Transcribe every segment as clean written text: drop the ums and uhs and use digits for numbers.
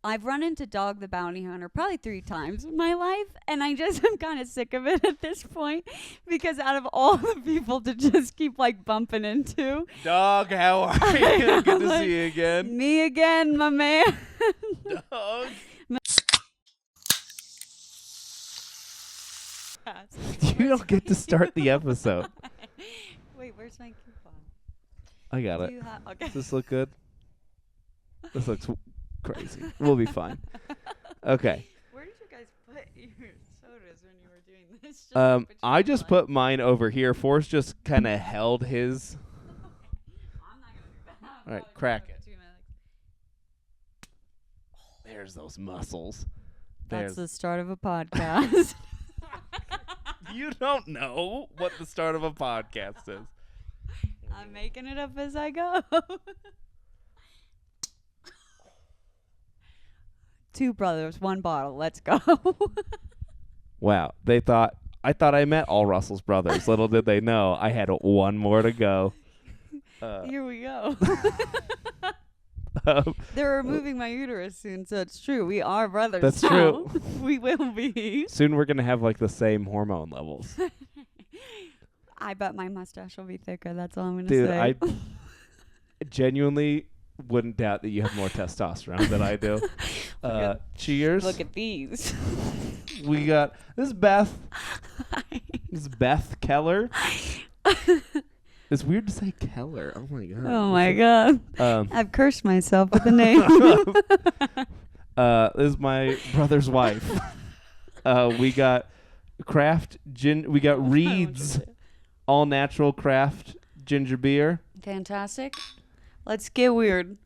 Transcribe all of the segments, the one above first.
I've run into Dog the Bounty Hunter probably 3 times in my life, and I just am kind of sick of it at this point because out of all the people to just keep like bumping into, Dog, how are you? Good to like, see you again. Me again, my man. Dog. You don't get to start the episode. Wait, where's my coupon? I got it. Okay. Does this look good? This looks crazy. We'll be fine. Okay. Where did you guys put your sodas when you were doing this? I just put mine over here. Forrest just kind of held his. I'm not gonna do that. All right, crack it. There's those muscles. That's the start of a podcast. You don't know what the start of a podcast is. I'm making it up as I go. 2 brothers, 1 bottle. Let's go. Wow. I thought I met all Russell's brothers. Little did they know I had 1 more to go. Here we go. They're removing my uterus soon, so it's true. We are brothers. That's now. true. We will be. Soon we're going to have like the same hormone levels. I bet my mustache will be thicker. That's all I'm going to say. Dude, I genuinely wouldn't doubt that you have more testosterone than I do. Cheers. Look at these. We got, this is Beth. This is Beth Keller. It's weird to say Keller. Oh my god. Oh my god. I've cursed myself with the name. This is my brother's wife. We got we got Reed's all natural craft ginger beer. Fantastic. Let's get weird.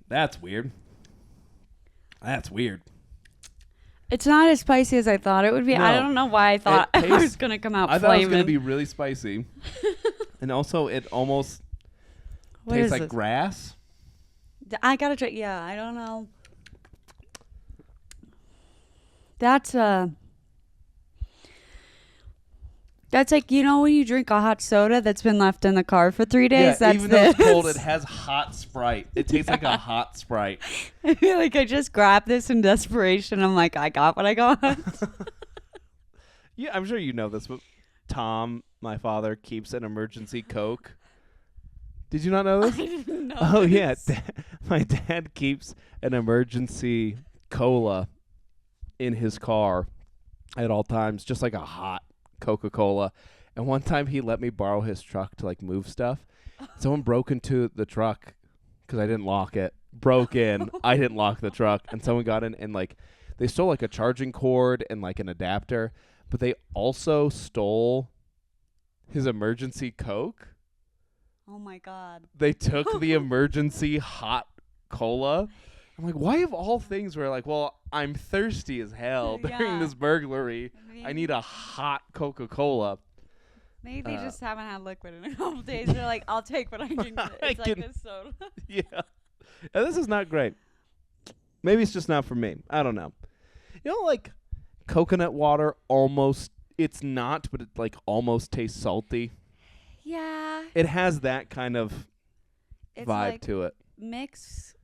That's weird. That's weird. It's not as spicy as I thought it would be. No. I don't know why I thought I was going to come out I flaming. thought it was going to be really spicy. And also, it almost tastes like grass. I got to try. Yeah, I don't know. That's like, you know, when you drink a hot soda that's been left in the car for 3 days. Yeah, that's even though it's cold, it has hot Sprite. It tastes like a hot Sprite. I feel like I just grabbed this in desperation. I'm like, I got what I got. Yeah, I'm sure you know this, but Tom, my father, keeps an emergency Coke. Did you not know this? I didn't know. Oh, yeah. My dad keeps an emergency cola in his car at all times, just like a hot Coca-Cola. And one time he let me borrow his truck to like move stuff. Someone broke into the truck because I didn't lock it. Broke in. I didn't lock the truck. And someone got in and like they stole like a charging cord and like an adapter. But they also stole his emergency Coke. Oh my God. They took the emergency hot cola. I'm like, why of all things where like, well, I'm thirsty as hell during this burglary. I need a hot Coca-Cola. Maybe they just haven't had liquid in a couple days. They're like, I'll take what I can get. It's like this soda. Yeah. This is not great. Maybe it's just not for me. I don't know. You know, like coconut water almost, it's not, but it like almost tastes salty. Yeah. It has that kind of It's vibe like to it. Mix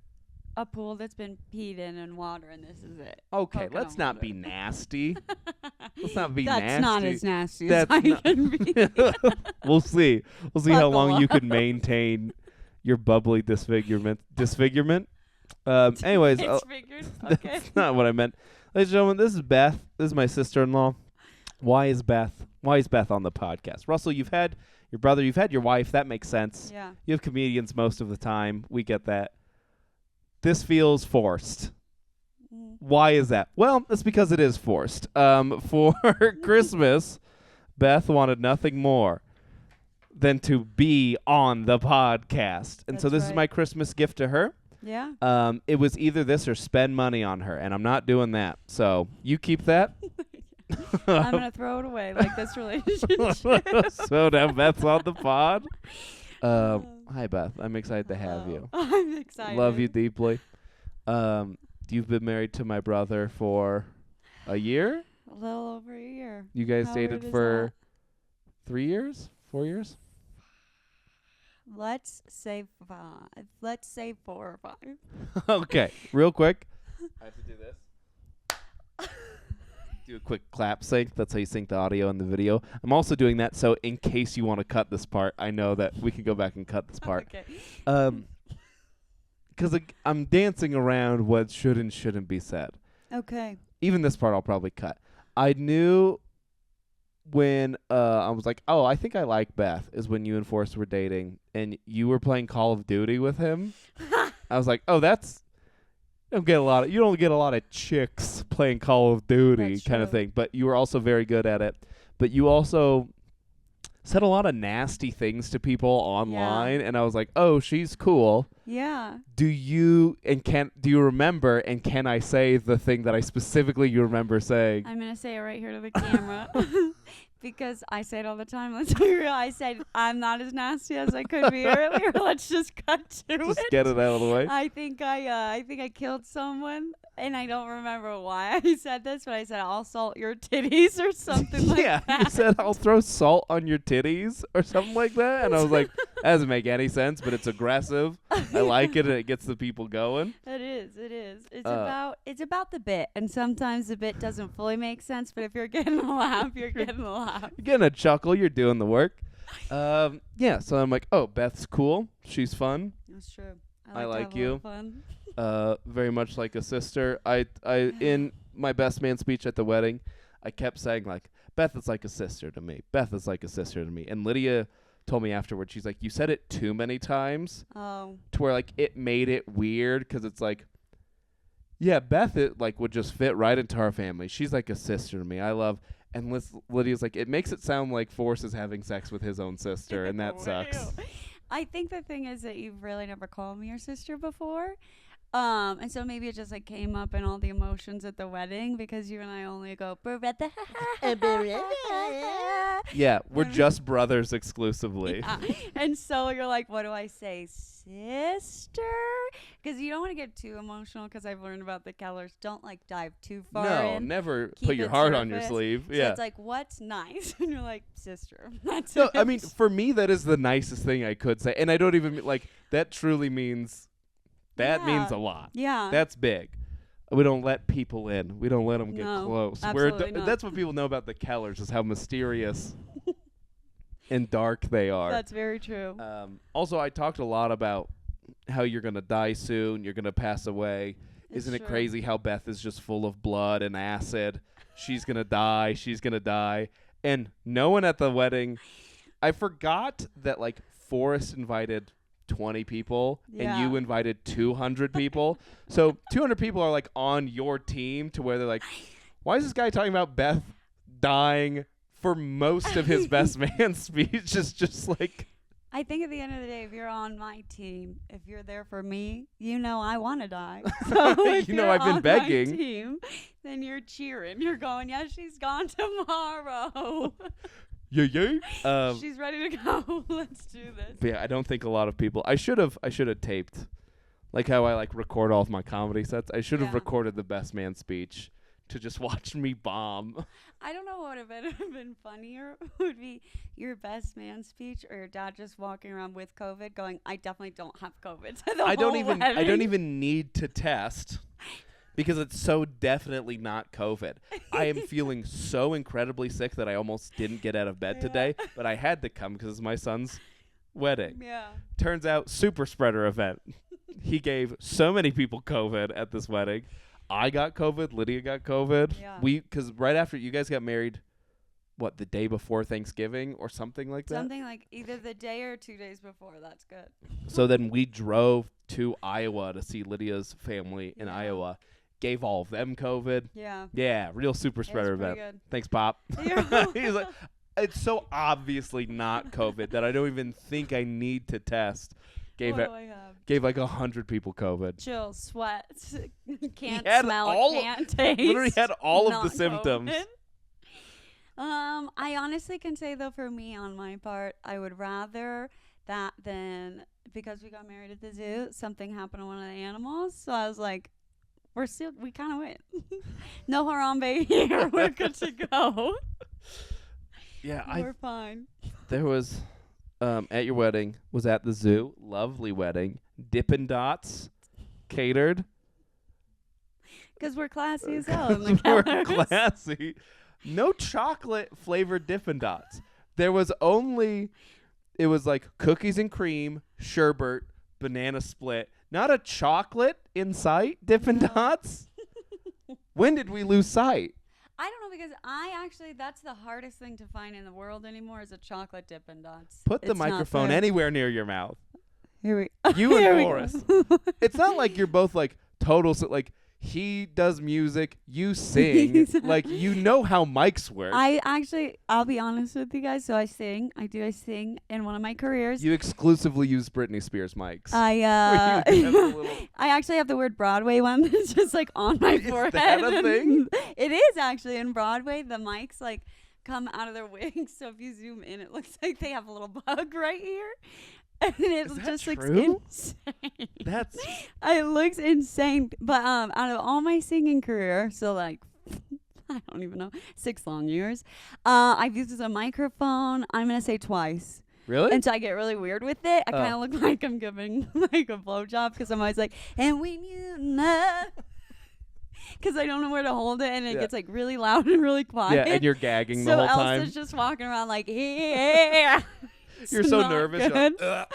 a pool that's been peed in and water, and this is it. Okay, Coconut let's not water. be nasty. Let's not be That's nasty. not as nasty That's as I not- can be. We'll see. We'll see how Buckle long you up. can maintain your bubbly disfigurement. Anyways, It's figured. Okay. that's not what I meant. Ladies and gentlemen, this is Beth. This is my sister-in-law. Why is Beth on the podcast? Russell, you've had your brother, you've had your wife. That makes sense. Yeah. You have comedians most of the time. We get that. This feels forced. Why is that? Well, it's because it is forced. For Christmas, Beth wanted nothing more than to be on the podcast. And so this is my Christmas gift to her. Yeah. It was either this or spend money on her, and I'm not doing that. So you keep that. I'm going to throw it away like this relationship. So now Beth's on the pod. Hi, Beth. I'm excited to have you. I'm excited. Love you deeply. You've been married to my brother for a year? A little over a year. You guys How dated weird is for 3 years? 4 years? Let's say 5. Let's say 4 or 5. Okay, real quick. I have to do this. Do a quick clap sync. That's how you sync the audio and the video. I'm also doing that so in case you want to cut this part, I know that we can go back and cut this part. Okay. Because I'm dancing around what should and shouldn't be said. Okay. Even this part I'll probably cut. I knew when I was like, oh, I think I like Beth, is when you and Forrest were dating and you were playing Call of Duty with him. I was like, oh, you don't get a lot of chicks playing Call of Duty kind of thing. But you were also very good at it. But you also said a lot of nasty things to people online, and I was like, oh, she's cool. Yeah. Do you remember, and can I say the thing that I specifically remember saying? I'm going to say it right here to the camera. Because I say it all the time. Let's be real. I said I'm not as nasty as I could be earlier. Let's just cut to it. Just get it out of the way. I think I killed someone, and I don't remember why I said this, but I said I'll salt your titties or something like that. Yeah, you said I'll throw salt on your titties or something like that, and I was like, that doesn't make any sense, but it's aggressive. I like it, and it gets the people going. It is. It's about the bit, and sometimes the bit doesn't fully make sense, but if you're getting a laugh, you're getting a laugh. You're getting a chuckle. You're doing the work. Yeah, so I'm like, oh, Beth's cool. She's fun. That's true. I like to have a you. little fun. Very much like a sister. I in my best man speech at the wedding, I kept saying, like, Beth is like a sister to me. Beth is like a sister to me. And Lydia told me afterwards, she's like, you said it too many times. Oh. To where, like, it made it weird because it's like, yeah, Beth, it, like, would just fit right into our family. She's like a sister to me. I love... And Lydia's like, it makes it sound like Forrest is having sex with his own sister, and that sucks. I think the thing is that you've really never called me your sister before. And so maybe it just like came up in all the emotions at the wedding because you and I only go Yeah, we're just brothers exclusively. Yeah. And so you're like, what do I say, sister? Because you don't want to get too emotional because I've learned about the Kellers. Don't like dive too far No, in. never Keep put your it heart on your surface. sleeve. So yeah. it's like, what's nice? And you're like, sister. That's No, it. I mean, for me, that is the nicest thing I could say. And I don't even, like, that truly means, that means a lot. Yeah. That's big. We don't let people in. We don't let them get close. Absolutely not. That's what people know about the Kellers, is how mysterious and dark they are. That's very true. Also, I talked a lot about how you're going to die soon. You're going to pass away. Isn't it crazy how Beth is just full of blood and acid? She's going to die. She's going to die. And no one at the wedding. I forgot that, like, Forrest invited 20 people and you invited 200 people. So 200 people are like on your team to where they're like, why is this guy talking about Beth dying for most of his best man speech? Is just like, I think at the end of the day, if you're on my team, if you're there for me, you know I want to die. So if you know you're I've been on begging. my team, then you're cheering. You're going, yeah, she's gone tomorrow. yeah. She's ready to go. Let's do this. But yeah, I don't think a lot of people. I should have taped, like how I like record all of my comedy sets. I should have recorded the best man speech to just watch me bomb. I don't know what would have been funnier. Would be your best man speech or your dad just walking around with COVID, going, "I definitely don't have COVID." I don't even need to test. Because it's so definitely not COVID. I am feeling so incredibly sick that I almost didn't get out of bed today, but I had to come because it's my son's wedding. Yeah. Turns out, super spreader event. He gave so many people COVID at this wedding. I got COVID. Lydia got COVID. Yeah. Because right after you guys got married, what, the day before Thanksgiving or something like that? Something like either the day or 2 days before. That's good. So then we drove to Iowa to see Lydia's family in Iowa. Gave all of them COVID. Yeah. Yeah, real super spreader event. Good. Thanks, Pop. He's like, it's so obviously not COVID that I don't even think I need to test. Gave like 100 people COVID. Chill, sweat, can't had smell all it, can't taste. Literally had all of the not symptoms. COVID. I honestly can say though, for me on my part, I would rather that than, because we got married at the zoo, something happened to one of the animals. So I was like, we kind of win. No Harambe here. We're good to go. Yeah, we're fine. There was at your wedding was at the zoo. Lovely wedding. Dippin' Dots catered. Because we're classy as hell in the We're Kellers. classy. No chocolate flavored Dippin' Dots. There was only, it was like cookies and cream, sherbet, banana split. Not a chocolate in sight, Dippin' Dots. When did we lose sight? I don't know, because that's the hardest thing to find in the world anymore is a chocolate Dippin' Dots. Put the It's not microphone there. anywhere near your mouth. Here we You here and we Forrest. go. It's not like you're both like total, like he does music, you sing. Like, you know how mics work. I'll be honest with you guys. So I sing in one of my careers. You exclusively use Britney Spears mics. I Where you have the little- I actually have the word Broadway one that's just like on my forehead. Is that a thing? It is actually in Broadway. The mics like come out of their wings. So if you zoom in, it looks like they have a little bug right here. And it Is that just looks true? insane. That's It looks insane. But out of all my singing career, so like I don't even know, 6 long years, I've used a microphone. I'm gonna say twice. really? And so I get really weird with it. I Oh. kind of look like I'm giving like a blowjob because I'm always like, and when you know, because I don't know where to hold it, and it Yeah. gets like really loud and really quiet. Yeah, and you're gagging so the whole time. Elsa's just walking around like, yeah. You're It's so not nervous. You're good. like,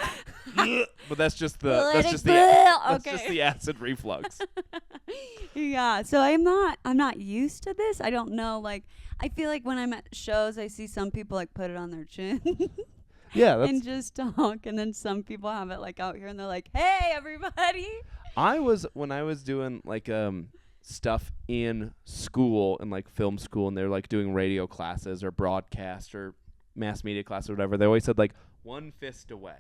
"Ugh." But that's just the Let that's it just the go. that's Okay. just the acid reflux. Yeah, so I'm not used to this. I don't know, like I feel like when I'm at shows I see some people like put it on their chin Yeah, that's. and just talk, and then some people have it like out here and they're like, "Hey everybody." When I was doing like stuff in school and like film school, and they're like doing radio classes or broadcast or mass media class or whatever. They always said like one fist away.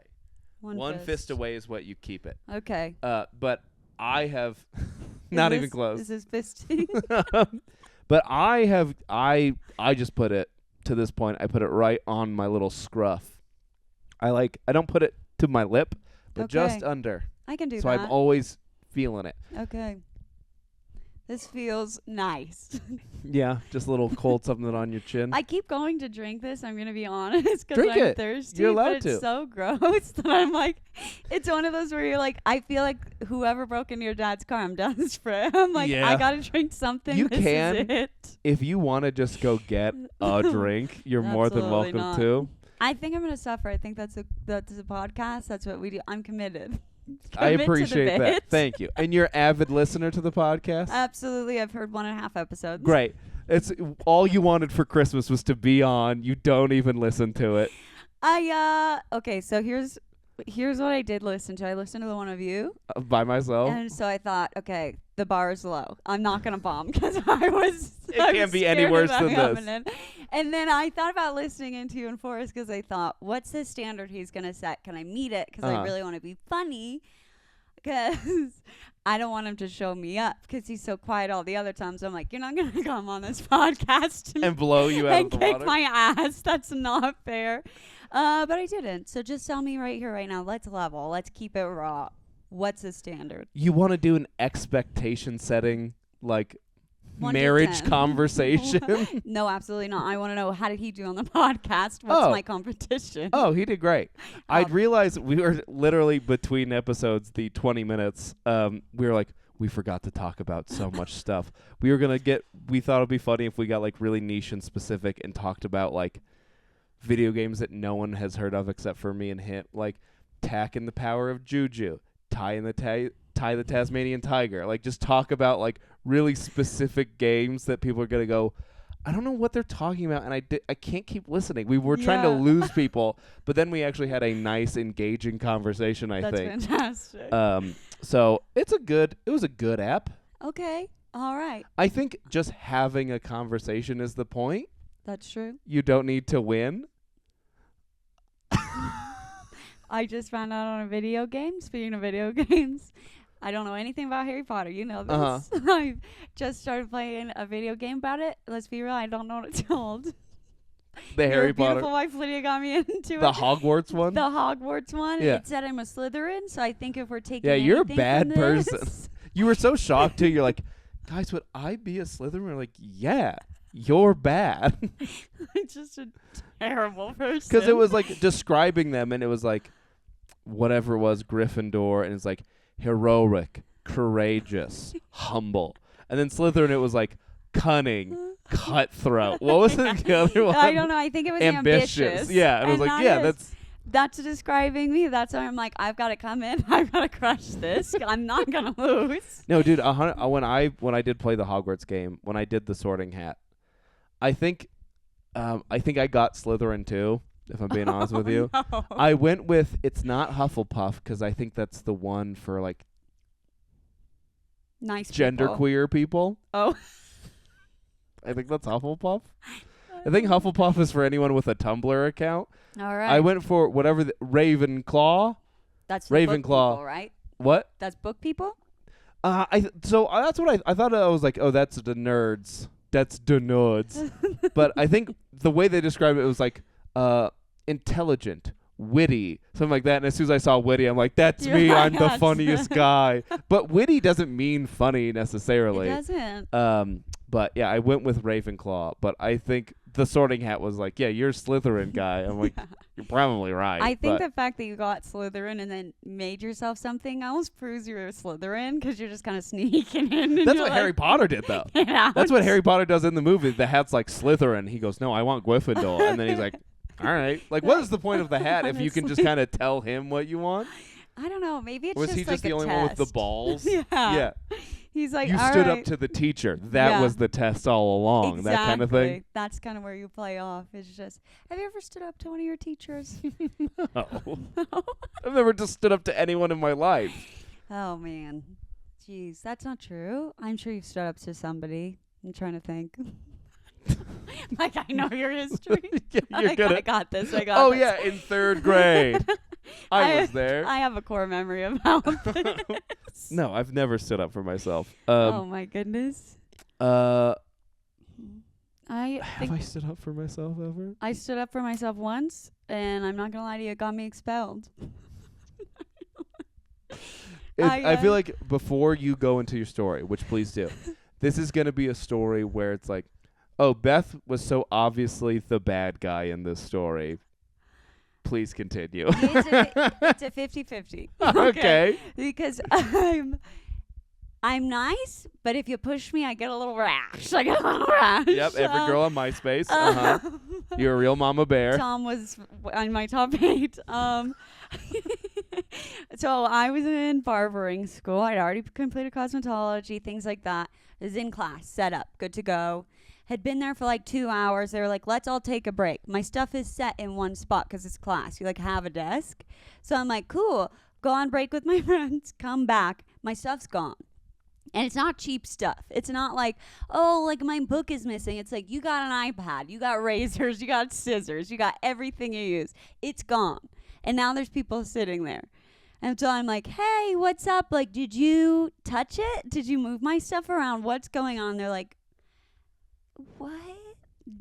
One fist away is what you keep it. Okay. But I have not even close. Is this fisting? But I just put it to this point. I put it right on my little scruff. I don't put it to my lip, but just Okay. under. I can do So that. I'm always feeling it. Okay. This feels nice. Yeah, just a little cold something on your chin. I keep going to drink this. I'm gonna be honest because Drink I'm it. thirsty. You're allowed but it's to. so gross that I'm like, it's one of those where you're like, I feel like whoever broke into your dad's car, I'm desperate. I'm like, Yeah. I gotta drink something. You This can. Is it. If you want to just go get a drink, you're more than Absolutely welcome not. to. I think I'm gonna suffer. I think that's a podcast. That's what we do. I'm committed. I Commit to the appreciate that. bit. Thank you. And you're an avid listener to the podcast? Absolutely. I've heard 1.5 episodes. Great. It's all you wanted for Christmas was to be on. You don't even listen to it. Okay, so here's what I did listen to. I listened to the one of you. By myself. And so I thought, okay, the bar is low. I'm not going to bomb because I was It can't be any worse than this. And then I thought about listening into you and Forrest because I thought, what's the standard he's going to set? Can I meet it? Because I really want to be funny. Because I don't want him to show me up because he's so quiet all the other times. I'm like, you're not going to come on this podcast And blow you out and of the kick water. my ass. That's not fair. But I didn't. So just tell me right here, right now. Let's level. Let's keep it raw. What's the standard? You want to do an expectation setting, like 1 to marriage 10. conversation? No, absolutely not. I want to know, how did he do on the podcast? What's Oh. my competition? Oh, he did great. I Um, realized we were literally between episodes, the 20 minutes. We were like, we forgot to talk about so much stuff. We thought it'd be funny if we got like really niche and specific and talked about like video games that no one has heard of except for me and him, like Tack and the Power of Juju, Ty the Tasmanian Tiger. Like, just talk about like really specific games that people are gonna go, I don't know what they're talking about, and I can't keep listening. We were trying to Yeah. lose people, but then we actually had a nice, engaging conversation. I That's think. fantastic. So it was a good app. Okay. All right. I think just having a conversation is the point. That's true. You don't need to win. I just found out on a video game. Speaking of video games, I don't know anything about Harry Potter. You know this. Uh-huh. I just started playing a video game about it. Let's be real. I don't know what it's called. The Your Harry beautiful Potter, wife Lydia got me into the it. Hogwarts one. The Hogwarts one. Yeah. It said I'm a Slytherin, so I think if we're taking Yeah, you're a anything bad from this- person. You were so shocked too. You're like, guys, would I be a Slytherin? We're like, yeah. you're bad. I'm just a terrible person. Because it was like describing them, and it was like whatever it was, Gryffindor, and it's like heroic, courageous, humble. And then Slytherin, it was like cunning, cutthroat. What was it, the other one? I don't know. I think it was ambitious. Yeah, and it was like, yeah, that's describing me. That's why I'm like, I've got to come in. I've got to crush this. I'm not gonna lose. No, dude. When I did play the Hogwarts game, when I did the Sorting Hat, I think I got Slytherin too. If I'm being honest with you, No. I went with it's not Hufflepuff because I think that's the one for like Nice genderqueer people. Oh. I think that's Hufflepuff. I think Hufflepuff is for anyone with a Tumblr account. All right. I went for whatever Ravenclaw. That's the Ravenclaw. book people, right? What? That's book people? That's what I thought. I was like, oh, that's the nerds. That's the nerds. But I think the way they described it was like intelligent, witty, something like that. And as soon as I saw witty, I'm like, that's me. I'm the funniest guy. But witty doesn't mean funny necessarily. It doesn't. But yeah, I went with Ravenclaw. But I think the Sorting Hat was like, yeah, you're Slytherin guy. I'm like, you're probably right. I think the fact that you got Slytherin and then made yourself something else proves you're a Slytherin because you're just kind of sneaking in. That's what Harry Potter did, though. That's what Harry Potter does in the movie. The hat's like Slytherin. He goes, no, I want Gryffindor. And then he's like, all right. Like, what is the point of the hat if you can just kind of tell him what you want? I don't know. Maybe it's was just he like just the a only one with the balls? Yeah. Yeah. He's like, you all stood right. up to the teacher. That was the test all along. Exactly. That kind of thing. That's kind of where you play off. It's just, have you ever stood up to one of your teachers? No. I've never just stood up to anyone in my life. Oh, man. Jeez, that's not true. I'm sure you've stood up to somebody. I'm trying to think. Like, I know your history. Yeah, you're good I got this. I got Oh, this. yeah, in 3rd grade. I was there. I have a core memory about this. No, I've never stood up for myself. Oh, my goodness. Have I stood up for myself ever? I stood up for myself once, and I'm not going to lie to you, it got me expelled. I feel like before you go into your story, which please do, this is going to be a story where it's like, oh, Beth was so obviously the bad guy in this story. Please continue. It's a 50-50. Okay. Because I'm nice, but if you push me, I get a little rash. Yep, every girl on MySpace. You're a real mama bear. Tom was on my top 8. So I was in barbering school. I'd already completed cosmetology, things like that. I was in class, set up, good to go. Had been there for like 2 hours. They were like, let's all take a break. My stuff is set in one spot because it's class. You like have a desk. So I'm like, cool, go on break with my friends, come back. My stuff's gone. And it's not cheap stuff. It's not like, oh, like my book is missing. It's like you got an iPad, you got razors, you got scissors, you got everything you use. It's gone. And now there's people sitting there. And so I'm like, hey, what's up? Like, did you touch it? Did you move my stuff around? What's going on? They're like, what?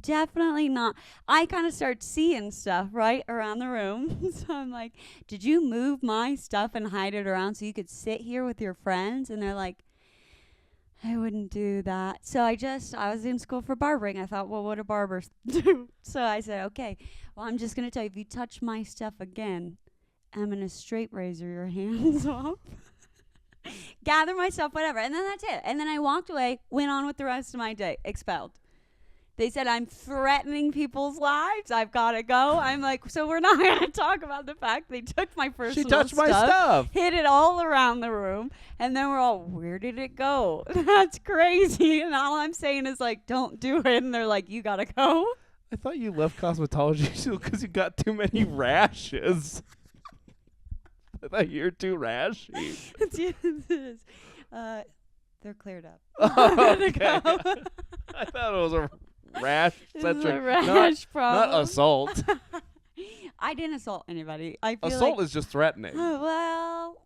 Definitely not. I kind of start seeing stuff right around the room. So I'm like, did you move my stuff and hide it around so you could sit here with your friends? And they're like, I wouldn't do that. So I was in school for barbering. I thought, well, what do barbers do? So I said, okay, well, I'm just going to tell you, if you touch my stuff again, I'm going to straight razor your hands off. Gather myself, whatever. And then that's it. And then I walked away, went on with the rest of my day, expelled. They said, I'm threatening people's lives. I've got to go. I'm like, so we're not going to talk about the fact they took my personal stuff. She touched my stuff. Hid it all around the room. And then we're all, where did it go? That's crazy. And all I'm saying is like, don't do it. And they're like, you got to go. I thought you left cosmetology because you got too many rashes. I thought you were too rashy. They're cleared up. Oh, okay. I thought it was a rash-centric, a rash problem. not assault. I didn't assault anybody. I feel Assault like, is just threatening. Well,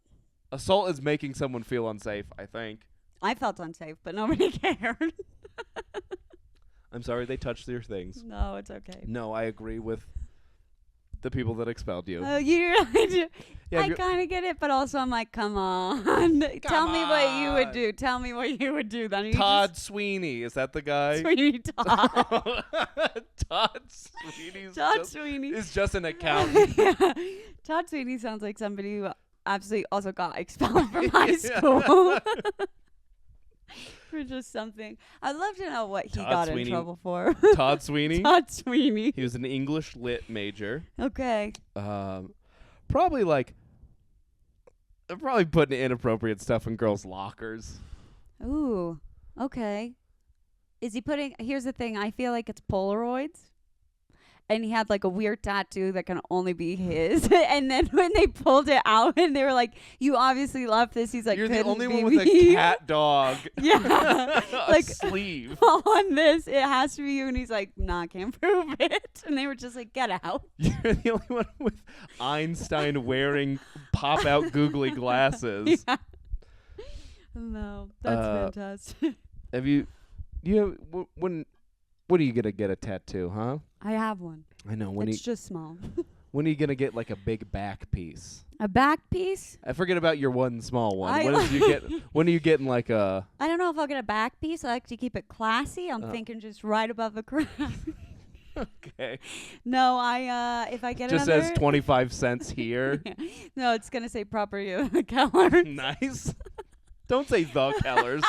Assault is making someone feel unsafe, I think. I felt unsafe, but nobody cared. I'm sorry they touched your things. No, it's okay. No, I agree with The people that expelled you. Oh, you really do. Yeah, I kind of get it, but also I'm like, come on. Tell me what you would do. Tell me what you would do. Then you Todd Sweeney. Is that the guy? Sweeney Todd. Todd Sweeney's Todd just, Sweeney. is just an accountant. Yeah. Todd Sweeney sounds like somebody who absolutely also got expelled from high school. For just something. I'd love to know what he got in trouble for. Todd Sweeney? Todd Sweeney. He was an English lit major. Okay. Probably putting inappropriate stuff in girls' lockers. Ooh. Okay. Is he putting... Here's the thing. I feel like it's Polaroids. And he had like a weird tattoo that can only be his. And then when they pulled it out and they were like, you obviously love this. He's like, you're the only one with a cat dog. Yeah. Like sleeve. On this, it has to be you. And he's like, nah, can't prove it. And they were just like, get out. You're the only one with Einstein wearing pop out googly glasses. Yeah. No, that's fantastic. Have you when are you gonna get a tattoo, huh? I have one. I know. It's just small. When are you gonna get like a big back piece? A back piece? I forget about your one small one. When are you getting like a? I don't know if I'll get a back piece. I like to keep it classy. I'm thinking just right above the crown. Okay. No, if I get just another, says 25 cents here. Yeah. No, it's gonna say property Keller. Nice. Don't say the Kellers.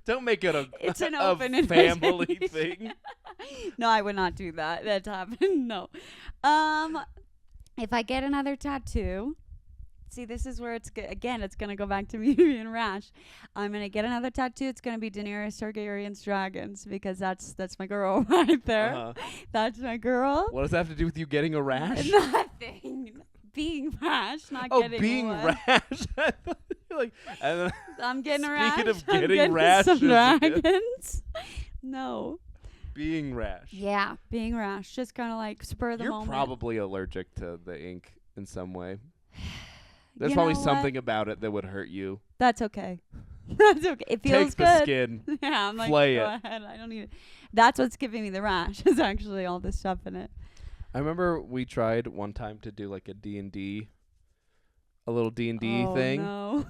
Don't make it it's an a open family thing. No, I would not do that. That's happened. No. If I get another tattoo, see, this is where it's gonna go back to me being rash. I'm gonna get another tattoo. It's gonna be Daenerys Targaryen's dragons because that's my girl right there. Uh-huh. That's my girl. What does that have to do with you getting a rash? Nothing. Being rash, not getting being one. rash. Like, I'm getting a rash. Speaking of I'm getting rashes, some dragons. No. Being rash. Yeah, being rash. Just kind of like spur of the moment. You're probably allergic to the ink in some way. There's You probably know something about it that would hurt you. That's okay. That's okay. It feels Take good. the skin. Yeah, I'm like, flay go it. ahead. I don't need it. That's what's giving me the rash. Is actually all this stuff in it. I remember we tried one time to do like a little D&D thing. No.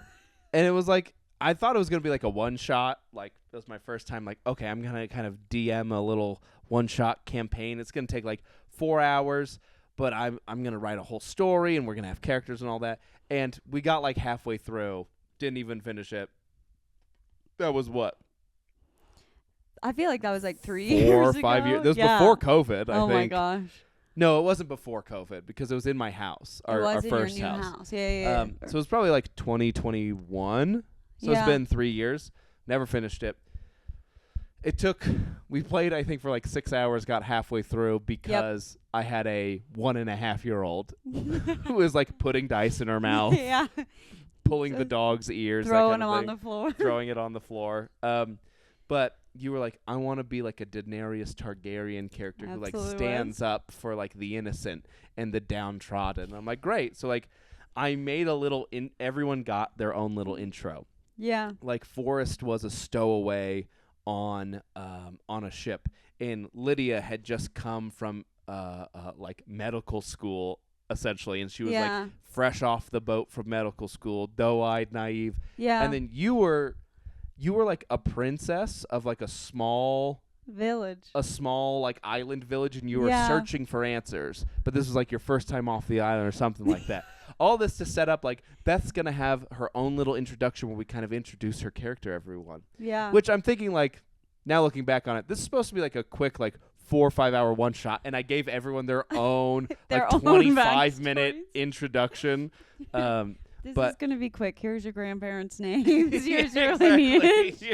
And it was like, I thought it was going to be like a one shot. Like, that was my first time. Like, okay, I'm going to kind of DM a little one shot campaign. It's going to take like 4 hours, but I'm going to write a whole story and we're going to have characters and all that. And we got like halfway through, didn't even finish it. That was what? I feel like that was like 3 4 years or 5 ago. years. That was Yeah. before COVID, I think. Oh my gosh. No, it wasn't before COVID because it was in my house, It was our in first your new house. Yeah. So it was probably like 2021. So it's been 3 years. Never finished it. We played, I think, for like 6 hours, got halfway through because I had a 1.5-year-old who was like putting dice in her mouth, Yeah. pulling the dog's ears, Throwing that them kind on of the floor. throwing it on the floor. But you were like, I want to be like a Daenerys Targaryen character who like Absolutely stands up for like the innocent and the downtrodden. And I'm like, great. So like, I made a little. Everyone got their own little intro. Yeah. Like Forrest was a stowaway on a ship, and Lydia had just come from like medical school essentially, and she was like fresh off the boat from medical school, doe-eyed, naive. Yeah. And then you were like a princess of like a small like island village, and you were searching for answers. But this was like your first time off the island or something like that. All this to set up like Beth's gonna have her own little introduction where we kind of introduce her character to everyone. Yeah. Which I'm thinking like, now looking back on it, this is supposed to be like a quick like 4 or 5 hour one shot, and I gave everyone their own Their like own 25-minute introduction. This but is gonna be quick. Here's your grandparents' names. Here's your exactly. lineage.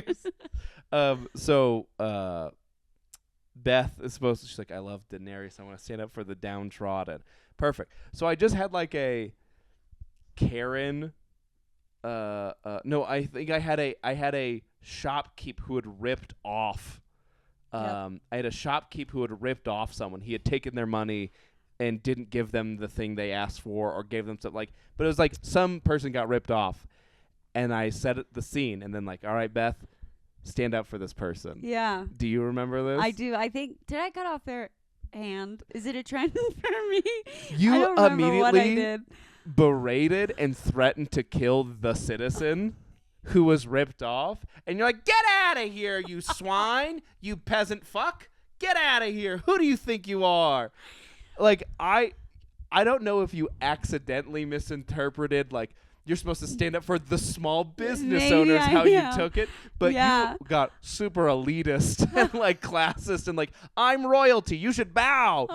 So Beth is supposed to. She's like, I love Daenerys. I want to stand up for the downtrodden. Perfect. So I just had like a Karen. No, I think I had a shopkeep who had ripped off. I had a shopkeep who had ripped off someone. He had taken their money and didn't give them the thing they asked for, or gave them something like. But it was like some person got ripped off, and I set the scene, and then like, all right, Beth, stand up for this person. Yeah. Do you remember this? I do. I think, did I cut off their hand. Is it a trend for me? You I don't remember what I immediately did. berated and threatened to kill the citizen who was ripped off, and you're like, get out of here, you swine, you peasant fuck, get out of here. Who do you think you are? Like, I don't know if you accidentally misinterpreted, like, you're supposed to stand up for the small business Maybe owners, how you yeah. took it, but Yeah. you got super elitist and like classist and like, I'm royalty, you should bow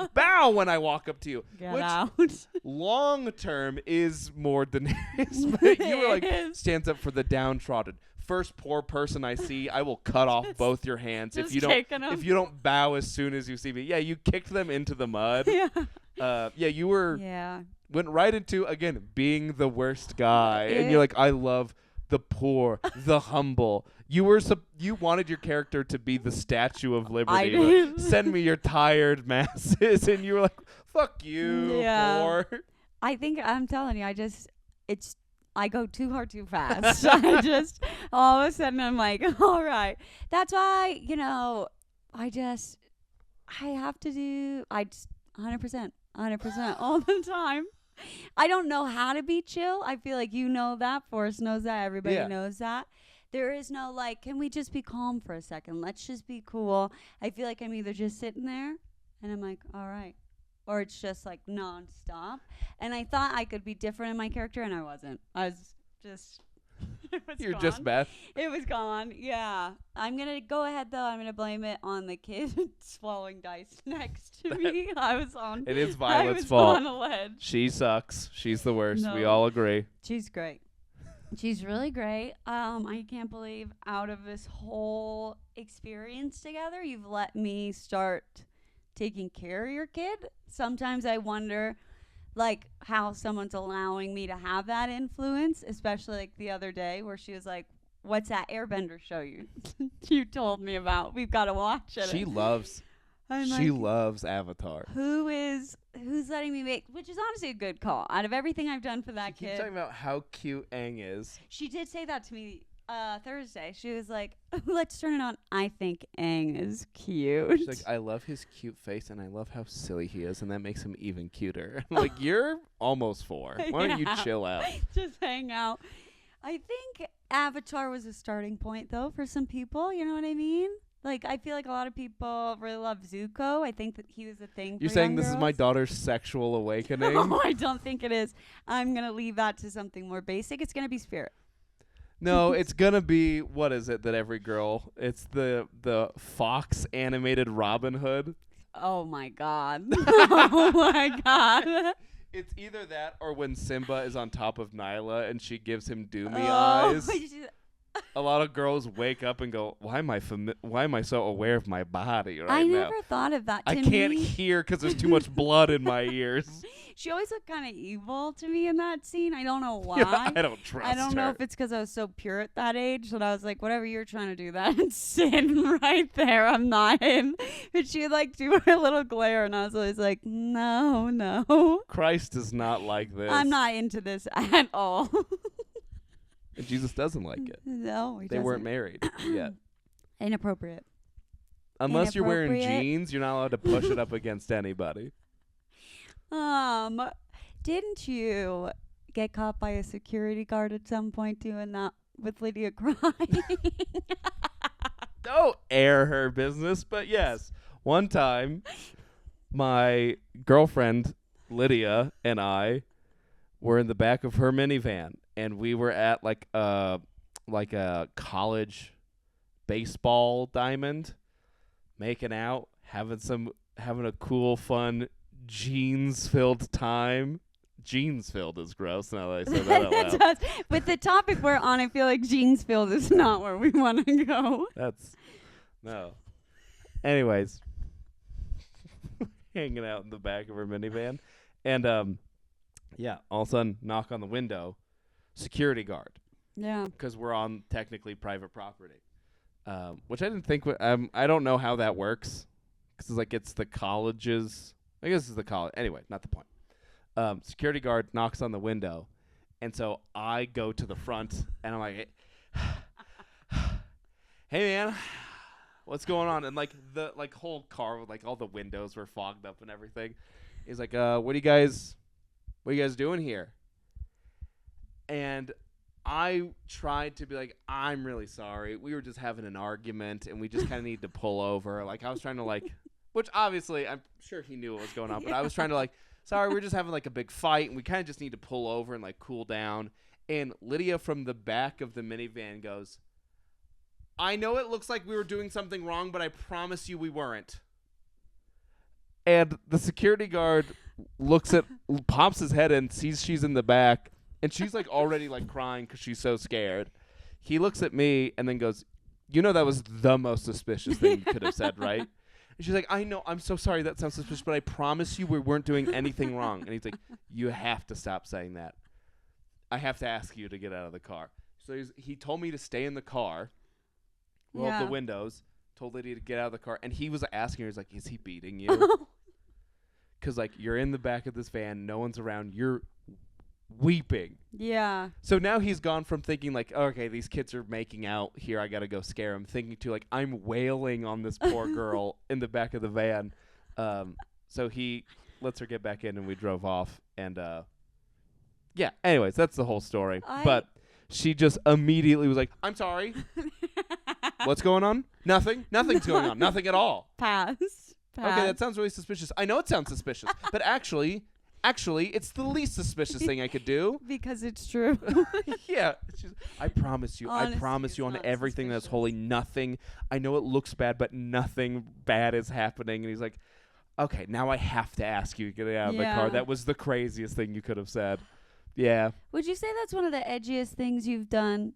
when I walk up to you. Get Which out. long term is more than but you were like, It is. stands up for the downtrodden. First poor person I see, I will cut off both your hands if just you kicking 'em. don't bow as soon as you see me. Yeah, you kicked them into the mud. Yeah. Yeah, you were Yeah. went right into, again, being the worst guy, and you're like, I love the poor, the humble. You wanted your character to be the Statue of Liberty. did. Send me your tired masses, and you were like, fuck you, Yeah. poor. I think I'm telling you, I go too hard too fast. I just all of a sudden I'm like, all right. That's why, I have to do 100% all the time. I don't know how to be chill. I feel like you know that. Forrest knows that. Everybody Yeah. knows that. There is no like, can we just be calm for a second? Let's just be cool. I feel like I'm either just sitting there and I'm like, all right. Or it's just like nonstop. And I thought I could be different in my character and I wasn't. I was just it was You're gone. just Beth. It was gone. Yeah. I'm going to go ahead though. I'm going to blame it on the kid swallowing dice next to me. It is I Violet's was fault. on a ledge. She sucks. She's the worst. No. We all agree. She's great. She's really great. I can't believe out of this whole experience together, you've let me start taking care of your kid. Sometimes I wonder like how someone's allowing me to have that influence, especially like the other day where she was like, what's that airbender show you told me about? We've got to watch it. She loves Avatar. Who's letting me make, which is honestly a good call. Out of everything I've done for that She keeps kid, talking about how cute Aang is. she did say that to me Thursday. She was like, let's turn it on. I think Aang is cute. She's like, I love his cute face and I love how silly he is, and that makes him even cuter. I'm like, you're almost 4. Why don't you Yeah. chill out? Just hang out. I think Avatar was a starting point though for some people, you know what I mean? Like, I feel like a lot of people really love Zuko. I think that he was a thing. You're for saying young this is my girls. daughter's sexual awakening? No, I don't think it is. I'm gonna leave that to something more basic. It's gonna be Spirit. No, it's gonna be, what is it that every girl? It's the Fox animated Robin Hood. Oh my god. Oh my god. It's either that or when Simba is on top of Nyla and she gives him doomy Oh, eyes. A lot of girls wake up and go, why am I so aware of my body right I now? never thought of that. I To can't me, hear because there's too much blood in my ears. she always looked kind of evil to me in that scene. I don't know why. Yeah, I don't trust I don't know her. if it's because I was so pure at that age that I was like, whatever you're trying to do, that's sin right there. I'm not in. But she would like do her little glare, and I was always like, no. Christ is not like this. I'm not into this at all. And Jesus doesn't like it. No, he They weren't married yet. Inappropriate. Unless you're wearing Inappropriate. jeans, you're not allowed to push it up against anybody. Didn't you get caught by a security guard at some point doing that with Lydia crying? Don't air her business, but yes. One time, my girlfriend, Lydia, and I were in the back of her minivan, and we were at like a college baseball diamond, making out, having a cool, fun, jeans-filled time. Jeans-filled is gross now that I said that out It loud. does. With the topic we're on, I feel like Jeansfield is not where we want to go. No. Anyways, hanging out in the back of her minivan, and yeah, all of a sudden, knock on the window, security guard, Yeah. because we're on technically private property, which I didn't think. I don't know how that works, because it's the colleges. I guess it's the college. Anyway, not the point. Security guard knocks on the window, and so I go to the front, and I'm like, "Hey man, What's going on? And like the whole car with like all the windows were fogged up and everything. He's like, what are you guys doing here? And I tried to be like, I'm really sorry. We were just having an argument and we just kind of need to pull over. Like I was trying to like, which obviously I'm sure he knew what was going on, but I was trying to like, sorry, we're just having like a big fight and we kind of just need to pull over and like cool down. And Lydia from the back of the minivan goes, I know it looks like we were doing something wrong, but I promise you we weren't. And the security guard pops his head in, sees she's in the back, and she's like already like crying because she's so scared. He looks at me and then goes, you know that was the most suspicious thing you could have said, right? And she's like, I know, I'm so sorry that sounds suspicious, but I promise you we weren't doing anything wrong. And he's like, you have to stop saying that. I have to ask you to get out of the car. So he told me to stay in the car, roll up the windows, told Lydia to get out of the car, and he was asking her, he's like, is he beating you? Because, like, you're in the back of this van, no one's around, you're weeping. Yeah. So now he's gone from thinking, like, okay, these kids are making out here, I got to go scare them, thinking to, like, I'm wailing on this poor girl in the back of the van. So he lets her get back in, and we drove off, and, yeah, anyways, that's the whole story. But she just immediately was like, I'm sorry. What's going on? Nothing. Nothing's going on. Nothing at all. Pass. Okay, that sounds really suspicious. I know it sounds suspicious, but actually, it's the least suspicious thing I could do. Because it's true. Yeah. I promise you. Honestly, I promise you on everything suspicious. that's holy. Nothing. I know it looks bad, but nothing bad is happening. And he's like, okay, now I have to ask you to get out of the car. That was the craziest thing you could have said. Yeah. Would you say that's one of the edgiest things you've done?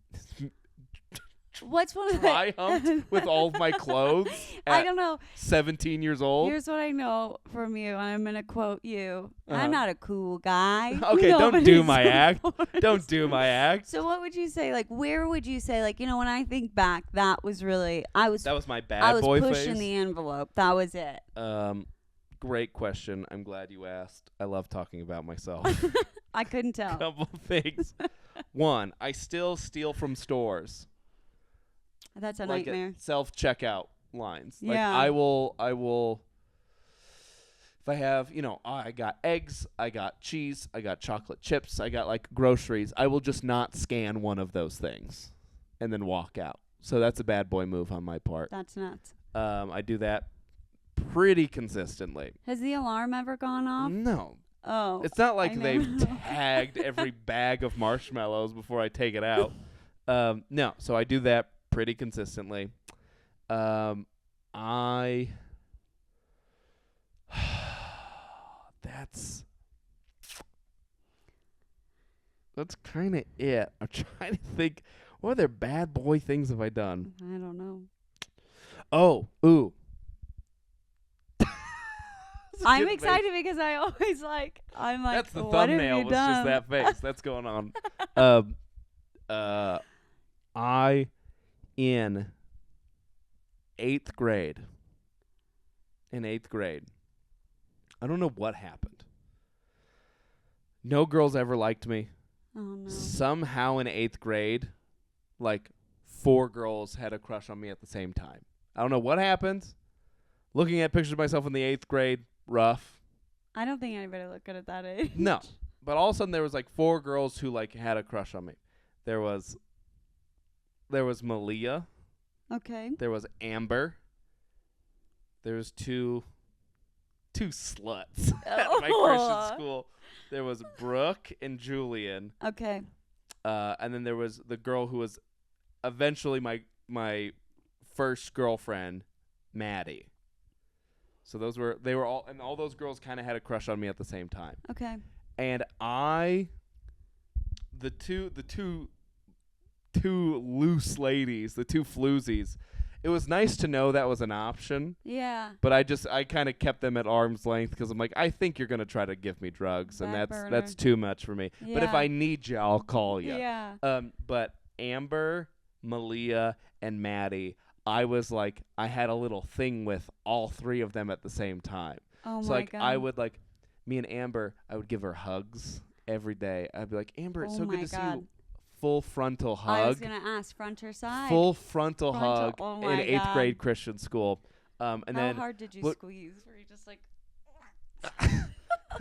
What's one of Dry humped with all of my clothes I don't know. 17 years old? Here's what I know from you. I'm going to quote you. I'm not a cool guy. Okay, don't do my act. Don't do my act. So what would you say? Like, where would you say, like, when I think back, that was really, that was my bad boy phase. I was pushing the envelope. That was it. Great question. I'm glad you asked. I love talking about myself. I couldn't tell. Couple things. One, I still steal from stores. That's a like nightmare. Self-checkout lines. Yeah. Like I will if I have, I got eggs, I got cheese, I got chocolate chips, I got like groceries, I will just not scan one of those things and then walk out. So that's a bad boy move on my part. That's nuts. I do that pretty consistently. Has the alarm ever gone off? No. Oh. It's not like they've tagged every bag of marshmallows before I take it out. No, so I do that pretty consistently. That's kind of it. I'm trying to think, what other bad boy things have I done? I don't know. Oh, ooh. I'm excited because I always I'm like, that's the what thumbnail have you was done? just that face. That's going on. I in 8th grade. I don't know what happened. No girls ever liked me. Oh no. Somehow in 8th grade, like 4 girls had a crush on me at the same time. I don't know what happened. Looking at pictures of myself in the 8th grade, rough. I don't think anybody looked good at that age. No. But all of a sudden there was like 4 girls who like had a crush on me. There was Malia. Okay. There was Amber. There was two sluts at my Christian school. There was Brooke and Julian. Okay. And then there was the girl who was eventually my first girlfriend, Maddie. So they were all those girls kind of had a crush on me at the same time. Okay. And the two loose ladies, the 2 floozies, it was nice to know that was an option. Yeah. But I kind of kept them at arm's length because I'm like, I think you're going to try to give me drugs, and that's too much for me. Yeah. But if I need you, I'll call you. Yeah. But Amber, Malia, and Maddie, I was like, I had a little thing with all 3 of them at the same time. Oh so my like God. I would me and Amber, I would give her hugs every day. I'd be like, Amber, it's so good to see you full frontal hug. I was gonna ask front or side. Full frontal hug Oh in my 8th God. grade Christian school. And How then hard did you what- squeeze? Were you just like?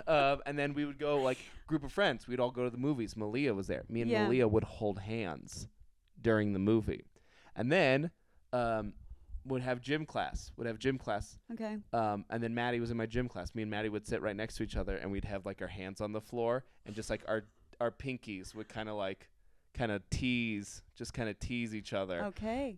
and then we would go like group of friends. We'd all go to the movies. Malia was there. Me and Yeah. Malia would hold hands during the movie, and then would have gym class. Okay. And then Maddie was in my gym class. Me and Maddie would sit right next to each other, and we'd have like our hands on the floor, and just like our pinkies would kind of tease each other. Okay.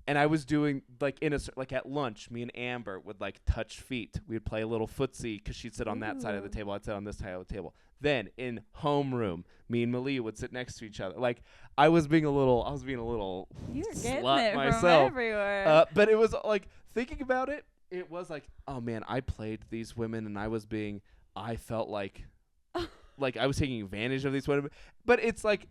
And I was doing like like at lunch, me and Amber would like touch feet. We'd play a little footsie because she'd sit on that side of the Ooh. table. I'd sit on this side of the table. Then in homeroom, me and Malia would sit next to each other. Like I was being a little You were getting slut it myself. from everywhere. But it was like thinking about it, it was like, oh man, I played these women and I felt like I was taking advantage of these women. But it's like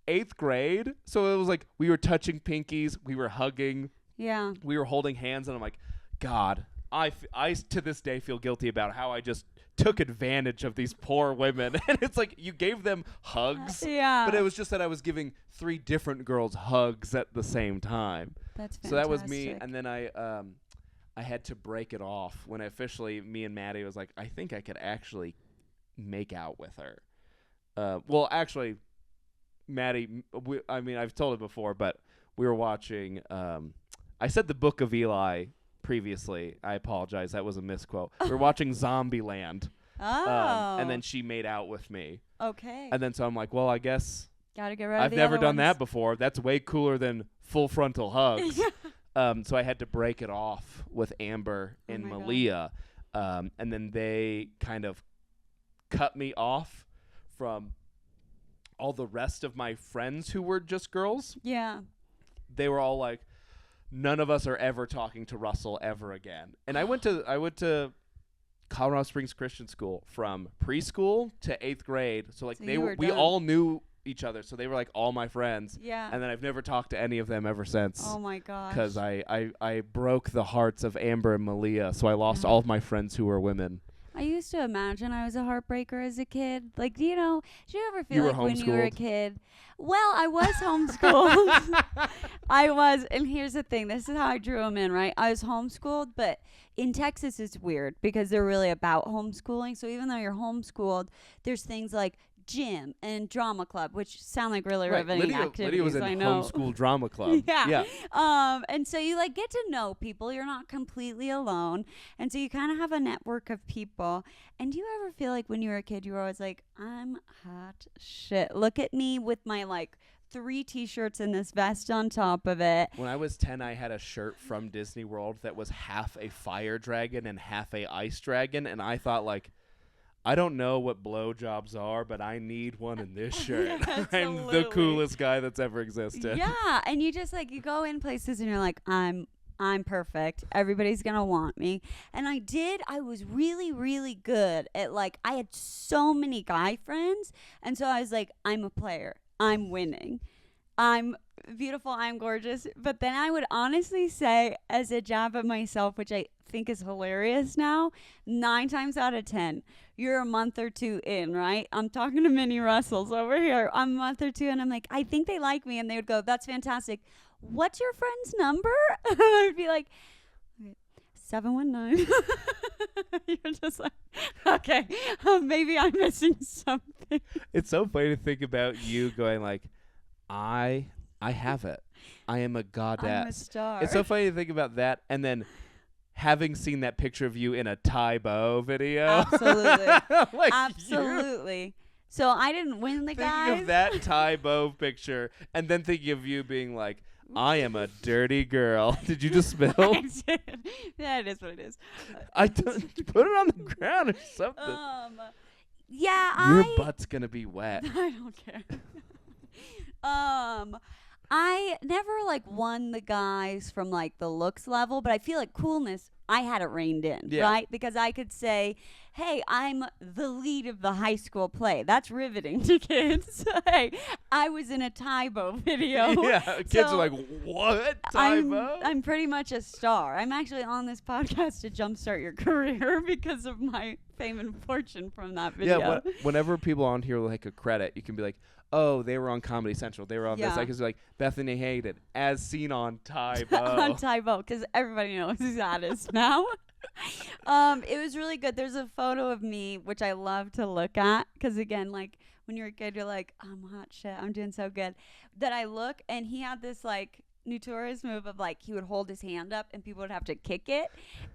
8th grade, so it was like we were touching pinkies, we were hugging, Yeah. we were holding hands, and I'm like, God, I to this day feel guilty about how I just took advantage of these poor women. And it's like you gave them hugs, Yeah. but it was just that I was giving 3 different girls hugs at the same time. That's fantastic. So that was me, and then I had to break it off when me and Maddie was like, I think I could actually make out with her. Well, actually, Maddie, I've told it before, but we were watching, I said the Book of Eli previously. I apologize. That was a misquote. We were watching Zombieland. Oh. And then she made out with me. Okay. And then so I'm like, well, I guess Gotta get rid of I've the never other done that ones. before. That's way cooler than full frontal hugs. So I had to break it off with Amber and my God. Malia. And then they kind of cut me off from all the rest of my friends who were just girls. Yeah. They were all like, none of us are ever talking to Russell ever again. And I went to Colorado Springs Christian School from preschool to 8th grade. So like So we done. all knew each other. So they were like all my friends. Yeah. And then I've never talked to any of them ever since. Oh my gosh. Because I broke the hearts of Amber and Malia. So I lost Yeah. all of my friends who were women. I used to imagine I was a heartbreaker as a kid. Like, did you ever feel You were like when you were a homeschooled? kid? Well, I was homeschooled. I was, and here's the thing. This is how I drew them in, right? I was homeschooled, but in Texas it's weird because they're really about homeschooling. So even though you're homeschooled, there's things like gym and drama club, which sound like really riveting activities. Lydia was in I know. homeschool drama club. Yeah. And so you like get to know people. You're not completely alone. And so you kind of have a network of people. And do you ever feel like when you were a kid, you were always like, I'm hot shit. Look at me with my like 3 t-shirts and this vest on top of it. When I was 10, I had a shirt from Disney World that was half a fire dragon and half a ice dragon. And I thought like, I don't know what blowjobs are, but I need one in this shirt. Yeah, I'm the absolutely. coolest guy that's ever existed. Yeah. And you just like, you go in places and you're like, I'm perfect. Everybody's going to want me. And I was really, really good at like, I had so many guy friends. And so I was like, I'm a player. I'm winning. I'm beautiful. I'm gorgeous. But then I would honestly say, as a jab at myself, which I think is hilarious now, 9 times out of 10, you're a month or 2 in, right? I'm talking to Minnie Russells over here. I'm a month or 2 and I'm like, I think they like me. And they would go, that's fantastic. What's your friend's number? I'd be like, 719. You're just like, okay, maybe I'm missing something. It's so funny to think about you going like, I have it. I am a goddess. I'm a star. It's so funny to think about that and then having seen that picture of you in a Ty Bo video. Absolutely. Like Absolutely. So I didn't win the thinking guys. of that Ty Bo picture and then thinking of you being like, I am a dirty girl. Did you just spill? I did. Yeah, it is what it is. I don't put it on the ground or something. Yeah, Your butt's gonna be wet. I don't care. I never like won the guys from like the looks level, but I feel like coolness, I had it reined in, Yeah. right? Because I could say, hey, I'm the lead of the high school play. That's riveting to kids. Hey, I was in a Tybo video. Yeah, kids So are like, what? Ty Bo? I'm pretty much a star. I'm actually on this podcast to jumpstart your career because of my fame and fortune from that video. Yeah, whenever people on here like a credit, you can be like, oh, they were on Comedy Central. They were on this. Yeah. Because like Bethany Hayden, as seen on on Tybo. Tybo, because everybody knows who that is now. It was really good. There's a photo of me, which I love to look at, because again, like when you're a kid, you're like, I'm hot shit, I'm doing so good. That I look, and he had this like notorious move of like he would hold his hand up and people would have to kick it,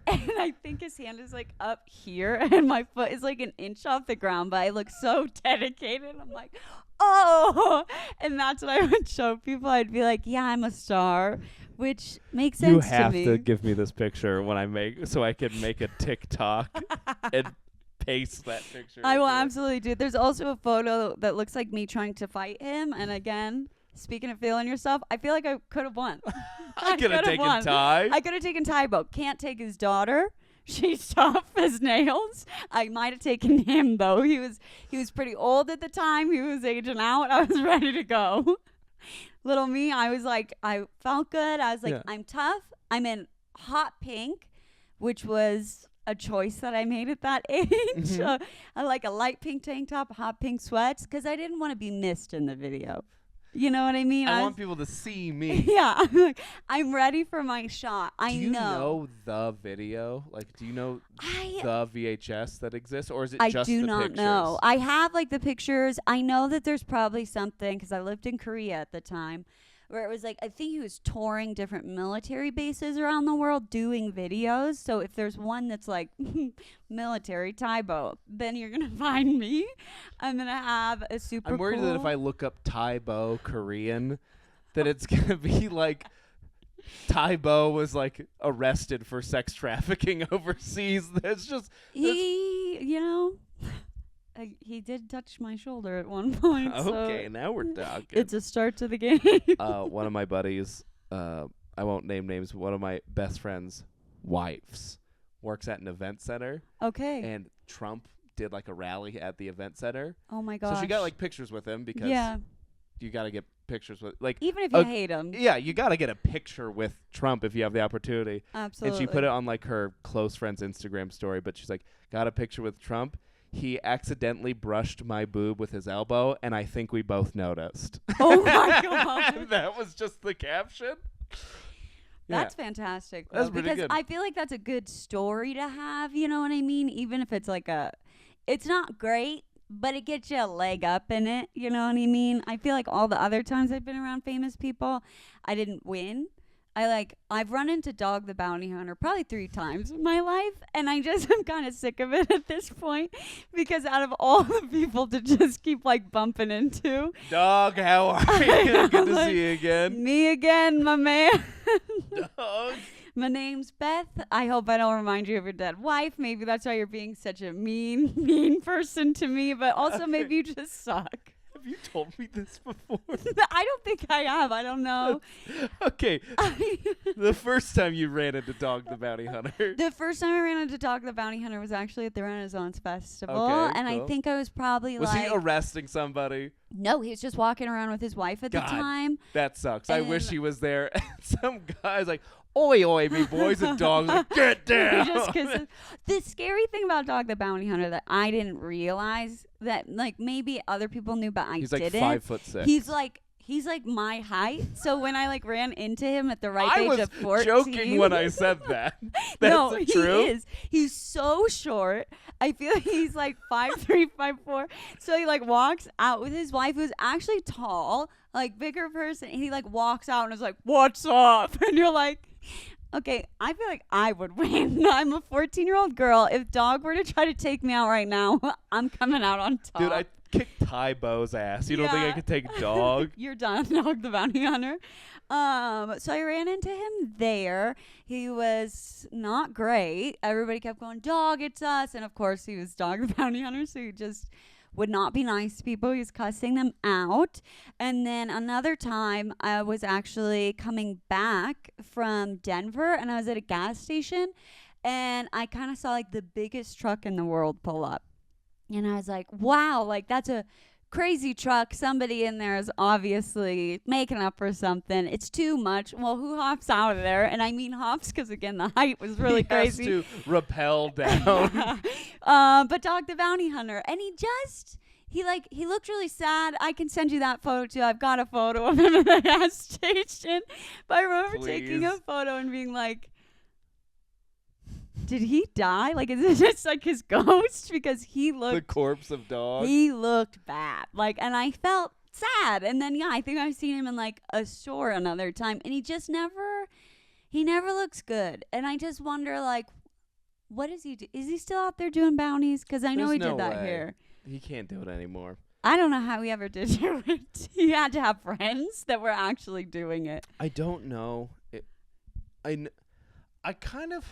and I think his hand is like up here and my foot is like an inch off the ground, but I look so dedicated. I'm like, oh, and that's what I would show people. I'd be like, yeah, I'm a star, which makes sense You to have me. to give me this picture when I make, so I can make a TikTok and paste that picture. I will into it. absolutely do. There's also a photo that looks like me trying to fight him, and again, speaking of feeling yourself, I feel like I could have won. I could have coulda taken won. Ty. I could have taken Tybo. Can't take his daughter. She's tough as nails. I might have taken him though. He was pretty old at the time. He was aging out. I was ready to go. Little me, I was like, I felt good. I was like, Yeah. I'm tough. I'm in hot pink, which was a choice that I made at that age. Mhm. I like a light pink tank top, hot pink sweats, because I didn't want to be missed in the video. You know what I mean? I was- want people to see me. Yeah, I'm like, I'm ready for my shot. I Do you know the video? Like, do you know the VHS that exists, or is it I just do the not pictures? know. I have like the pictures. I know that there's probably something, because I lived in Korea at the time, where it was like, I think he was touring different military bases around the world doing videos. So if there's one that's like military Tybo, then you're gonna find me. I'm gonna have a super. I'm worried cool that if I look up Tybo Korean, that it's gonna be like Tybo was like arrested for sex trafficking overseas. That's just you know, he did touch my shoulder at one point. okay. So Now we're talking. it's a start to the game. One of my buddies, I won't name names, but one of my best friends' wives works at an event center, Okay. and Trump did like a rally at the event center. Oh my gosh. So she got like pictures with him because yeah. you got to get pictures with like Even if you hate him. yeah, you got to get a picture with Trump if you have the opportunity. Absolutely. And she put it on like her close friend's Instagram story, but she's like, got a picture with Trump. He accidentally brushed my boob with his elbow, and I think we both noticed. Oh my god. That was just the caption. Yeah. That's fantastic. That's Though, pretty because good. I feel like that's a good story to have, you know what I mean? Even if it's like it's not great, but it gets you a leg up in it, you know what I mean? I feel like all the other times I've been around famous people, I didn't win. I've run into Dog the Bounty Hunter probably 3 times in my life, and I just am kind of sick of it at this point, because out of all the people to just keep like bumping into, Dog, how are you? Good to Like, see you again. me again, my man. Dog. My name's Beth. I hope I don't remind you of your dead wife. Maybe that's why you're being such a mean person to me, but also maybe you just suck. Have you told me this before? I don't think I have. I don't know. Okay. The first time you ran into Dog the Bounty Hunter. The first time I ran into Dog the Bounty Hunter was actually at the Renaissance Festival, Okay, and I cool. think I was probably Was like... he arresting somebody? No, he was just walking around with his wife at the God. time. That sucks. I wish And- he was there. And some guy's like, oi, oi, me boys, and Dog's like, get down. Just 'cause the scary thing about Dog the Bounty Hunter that I didn't realize, that like maybe other people knew but I He's like didn't. 5'6". He's like my height. So when I like ran into him at the right I age was of 14, joking when I said that. That's no, true. he is. He's so short. I feel like he's like 5'3", 5'4". So he like walks out with his wife, who's actually tall, like bigger person. And he like walks out and is like, "What's up?" And you're like, okay, I feel like I would win. I'm a 14-year-old girl. If Dog were to try to take me out right now, I'm coming out on top. Dude, I kicked Tybo's ass. You don't think I Yeah. could take Dog? You're done, Dog the Bounty Hunter. So I ran into him there. He was not great. Everybody kept going, "Dog, it's us." And of course he was Dog the Bounty Hunter, so he just would not be nice to people. He was cussing them out. And then another time I was actually coming back from Denver, and I was at a gas station, and I kind of saw like the biggest truck in the world pull up. And I was like, wow, like that's a crazy truck. Somebody in there is obviously making up for something. It's too much. Well, who hops out of there? And I mean hops because, again, the height was really He has crazy. to rappel down. But Dog the Bounty Hunter. And he looked really sad. I can send you that photo too. I've got a photo of him at the gas station. But I remember taking a photo and being like, did he die? Like, is it just like his ghost? Because he looked the corpse of dog. He looked bad. Like, and I felt sad. And then I think I've seen him in like a store another time, and he never looks good. And I just wonder, like, what is he do? Is he still out there doing bounties? Because I know he did that here. He can't do it anymore. I don't know how he ever did it. He had to have friends that were actually doing it. I don't know. I kind of...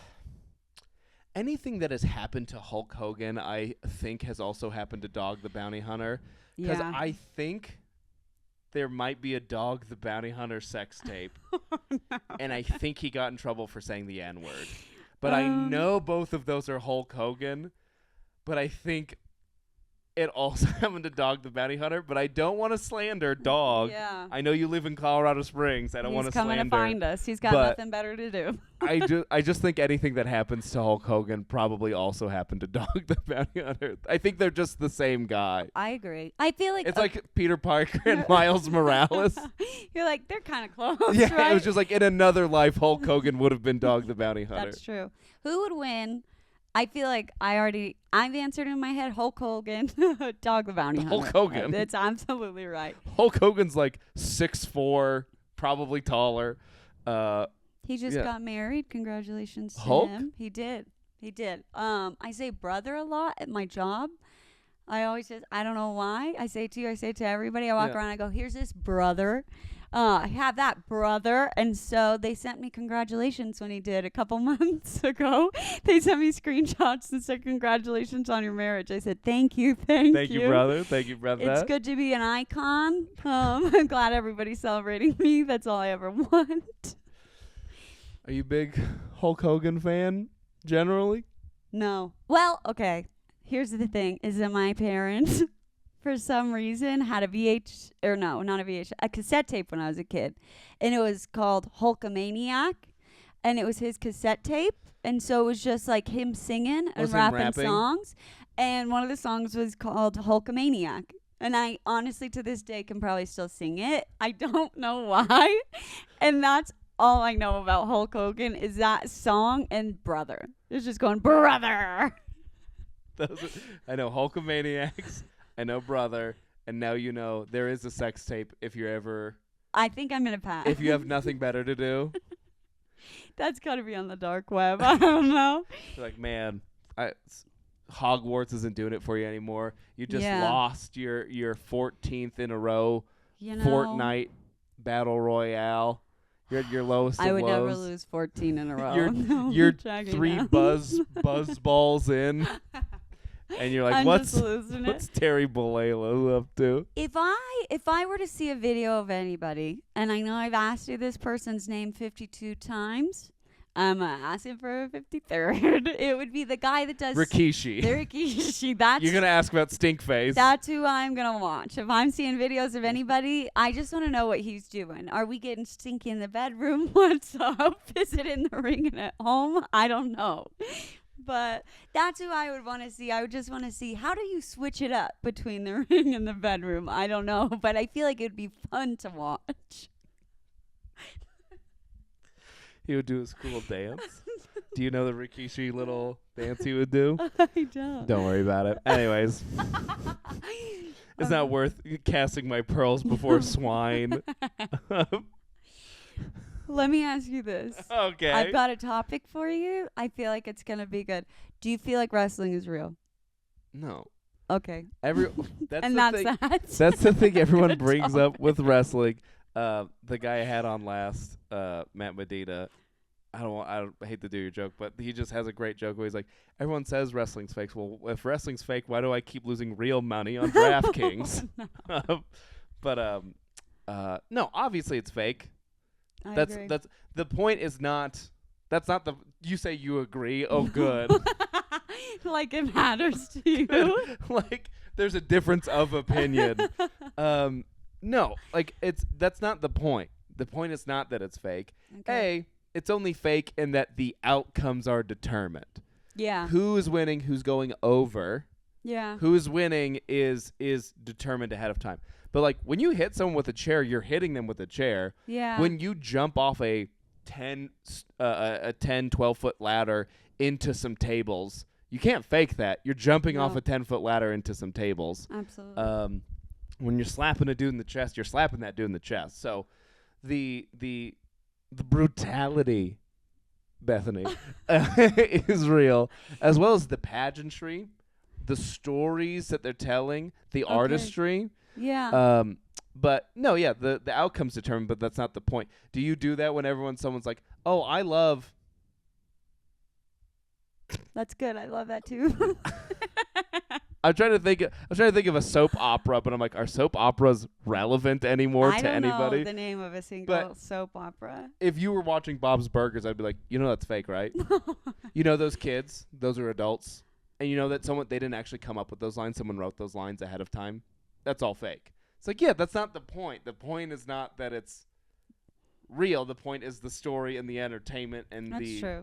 Anything that has happened to Hulk Hogan, I think has also happened to Dog the Bounty Hunter. Because I think there might be a Dog the Bounty Hunter sex tape. No. And I think he got in trouble for saying the N-word. But I know both of those are Hulk Hogan. But I think it also happened to Dog the Bounty Hunter. But I don't want to slander Dog. Yeah. I know you live in Colorado Springs. I don't want to slander. He's coming to find us. He's got nothing better to do. I just think anything that happens to Hulk Hogan probably also happened to Dog the Bounty Hunter. I think they're just the same guy. I agree. I feel like it's like Peter Parker and Miles Morales. You're like, they're kind of close. Yeah, right? It was just like in another life, Hulk Hogan would have been Dog the Bounty Hunter. That's true. Who would win? I feel like I've answered in my head Hulk Hogan, Dog the Bounty Hunter. Hulk Hogan. That's absolutely right. Hulk Hogan's like 6'4", probably taller. He just got married. Congratulations to Hulk? him. He did. I say brother a lot at my job. I always say, I don't know why. I say it to everybody. I walk around, I go, here's this brother. I have that brother. And so they sent me congratulations when he did a couple months ago. They sent me screenshots and said, congratulations on your marriage. I said, thank you. Thank you, brother. Thank you, brother. It's good to be an icon. I'm glad everybody's celebrating me. That's all I ever want. Are you a big Hulk Hogan fan, generally? No. Well, okay. Here's the thing, is that my parents, for some reason, had a cassette tape when I was a kid. And it was called Hulkamaniac. And it was his cassette tape. And so it was just like him singing and rapping songs. And one of the songs was called Hulkamaniac. And I honestly, to this day, can probably still sing it. I don't know why. And that's all I know about Hulk Hogan is that song and brother. It's just going, brother. I know Hulkamaniacs. I know brother. And now you know there is a sex tape if you're ever... I think I'm going to pass. If you have nothing better to do. That's got to be on the dark web. I don't know. You're like, man, Hogwarts isn't doing it for you anymore. You just lost your 14th in a row Fortnite Battle Royale. You're at your lowest of I would lows. never lose 14 in a row. You're 3 buzz balls in. And you're like, what's Terry Bollea up to? If I were to see a video of anybody, and I know I've asked you this person's name 52 times, I'm asking for a 53rd. It would be the guy that does Rikishi. That's you're gonna ask about Stinkface. That's who I'm gonna watch. If I'm seeing videos of anybody, I just want to know what he's doing. Are we getting stinky in the bedroom? What's up? Is it in the ring and at home? I don't know. But that's who I would want to see. I would just want to see, how do you switch it up between the ring and the bedroom? I don't know, but I feel like it would be fun to watch. He would do his cool dance. Do you know the Rikishi little dance he would do? I don't. Don't worry about it. Anyways. It's not worth casting my pearls before swine. Let me ask you this. Okay. I've got a topic for you. I feel like it's going to be good. Do you feel like wrestling is real? No. Okay. That's the thing everyone brings up with wrestling. The guy I had on last, Matt Medina, I hate to do your joke, but he just has a great joke where he's like, everyone says wrestling's fake. Well, if wrestling's fake, why do I keep losing real money on DraftKings? No, obviously it's fake. I agree. That's the point is not. That's not the. You say you agree. Oh, good. Like it matters to you. Like there's a difference of opinion. No, like that's not the point. The point is not that it's fake. Okay. It's only fake in that the outcomes are determined. Yeah. Who's winning? Who's going over? Yeah. Who's winning is determined ahead of time. But like when you hit someone with a chair, you're hitting them with a chair. Yeah. When you jump off a 12 foot ladder into some tables, you can't fake that. You're jumping off No. a 10-foot ladder into some tables. Absolutely. When you're slapping a dude in the chest, you're slapping that dude in the chest. So the brutality, Bethany, is real, as well as the pageantry, the stories that they're telling, the artistry. Yeah. But no, yeah, the outcome's determined, but that's not the point. Do you do that whenever someone's like, "Oh, I love." That's good. I love that too. I'm trying to think of a soap opera, but I'm like, are soap operas relevant anymore to anybody? I don't know the name of a single soap opera. If you were watching Bob's Burgers, I'd be like, you know that's fake, right? You know those kids, those are adults, and you know that they didn't actually come up with those lines. Someone wrote those lines ahead of time. That's all fake. It's like, yeah, that's not the point. The point is not that it's real. The point is the story and the entertainment and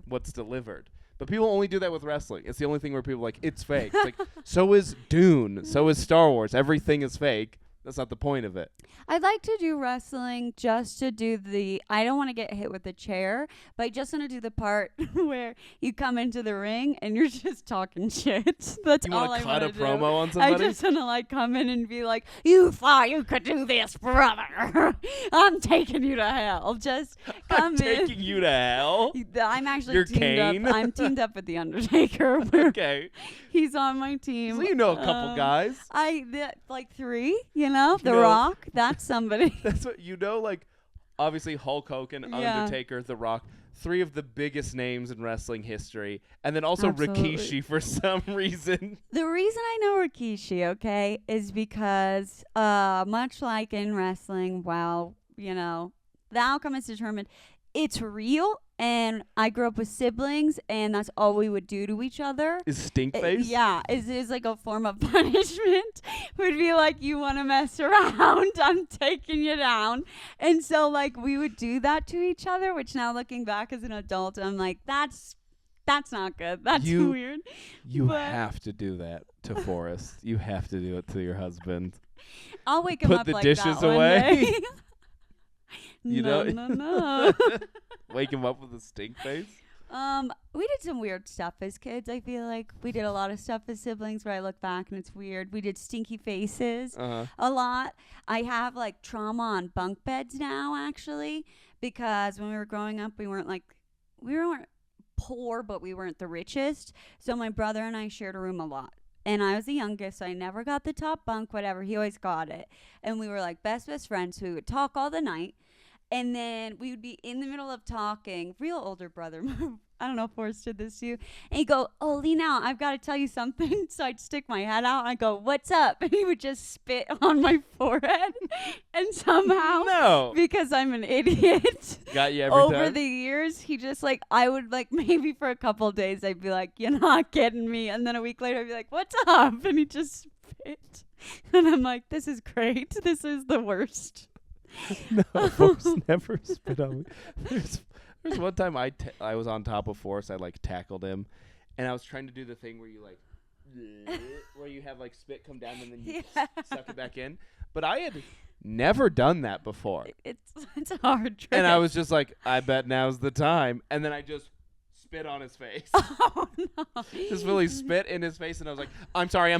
what's delivered. But people only do that with wrestling. It's the only thing where people are like, it's fake. It's like, so is Dune. So is Star Wars. Everything is fake. That's not the point of it. I'd like to do wrestling just to do I don't want to get hit with a chair, but I just want to do the part where you come into the ring and you're just talking shit. That's you all I want to do. You want to cut a promo on somebody? I just want to like come in and be like, you thought you could do this, brother. I'm taking you to hell. Just come I'm taking you to hell? I'm actually You're teamed Kane? up. I'm teamed up with The Undertaker. Okay. He's on my team. So you know a couple guys. Like 3, The Rock, that's somebody. That's what you know, like obviously Hulk Hogan, Undertaker, The Rock, 3 of the biggest names in wrestling history, and then also Absolutely. Rikishi for some reason. The reason I know Rikishi, okay, is because much like in wrestling, the outcome is determined. It's real, and I grew up with siblings, and that's all we would do to each other. Is stink face? Yeah, is like a form of punishment. Would be like, you want to mess around, I'm taking you down. And so, like, we would do that to each other, which now looking back as an adult, I'm like, that's not good. That's weird. You have to do that to Forrest. You have to do it to your husband. I'll wake him up Put like the dishes that one away. day. No. Wake him up with a stink face? We did some weird stuff as kids. I feel like we did a lot of stuff as siblings where I look back and it's weird. We did stinky faces a lot. I have like trauma on bunk beds now, actually, because when we were growing up, we weren't poor, but we weren't the richest. So my brother and I shared a room a lot. And I was the youngest, so I never got the top bunk, whatever. He always got it. And we were like best friends. So we would talk all the night. And then we would be in the middle of talking, real older brother. I don't know if Forrest did this to you. And he'd go, oh, lean out. I've got to tell you something. So I'd stick my head out and I'd go, what's up? And he would just spit on my forehead. And somehow, because I'm an idiot, got you every over time? the years, he just like, I would like, maybe for a couple of days, I'd be like, you're not kidding me. And then a week later, I'd be like, what's up? And he'd just spit. And I'm like, this is great. This is the worst. No, Forrest never spit on me. There's one time I was on top of Forrest. I like tackled him, and I was trying to do the thing where you like, where you have like spit come down and then you suck it back in. But I had never done that before. It's a hard trick. And I was just like, I bet now's the time. And then I just spit on his face. Oh no! Just really spit in his face, and I was like, I'm sorry.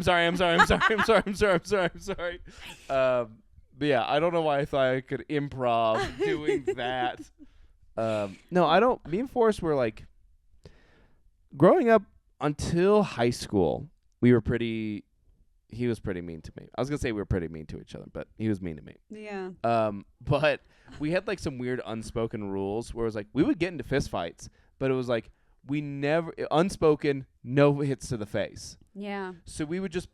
But yeah, I don't know why I thought I could improv doing that. No, I don't. Me and Forrest were like, growing up until high school, he was pretty mean to me. I was going to say we were pretty mean to each other, but he was mean to me. Yeah. But we had like some weird unspoken rules where it was like, we would get into fistfights, but it was like, we never, unspoken, no hits to the face. Yeah. So we would just,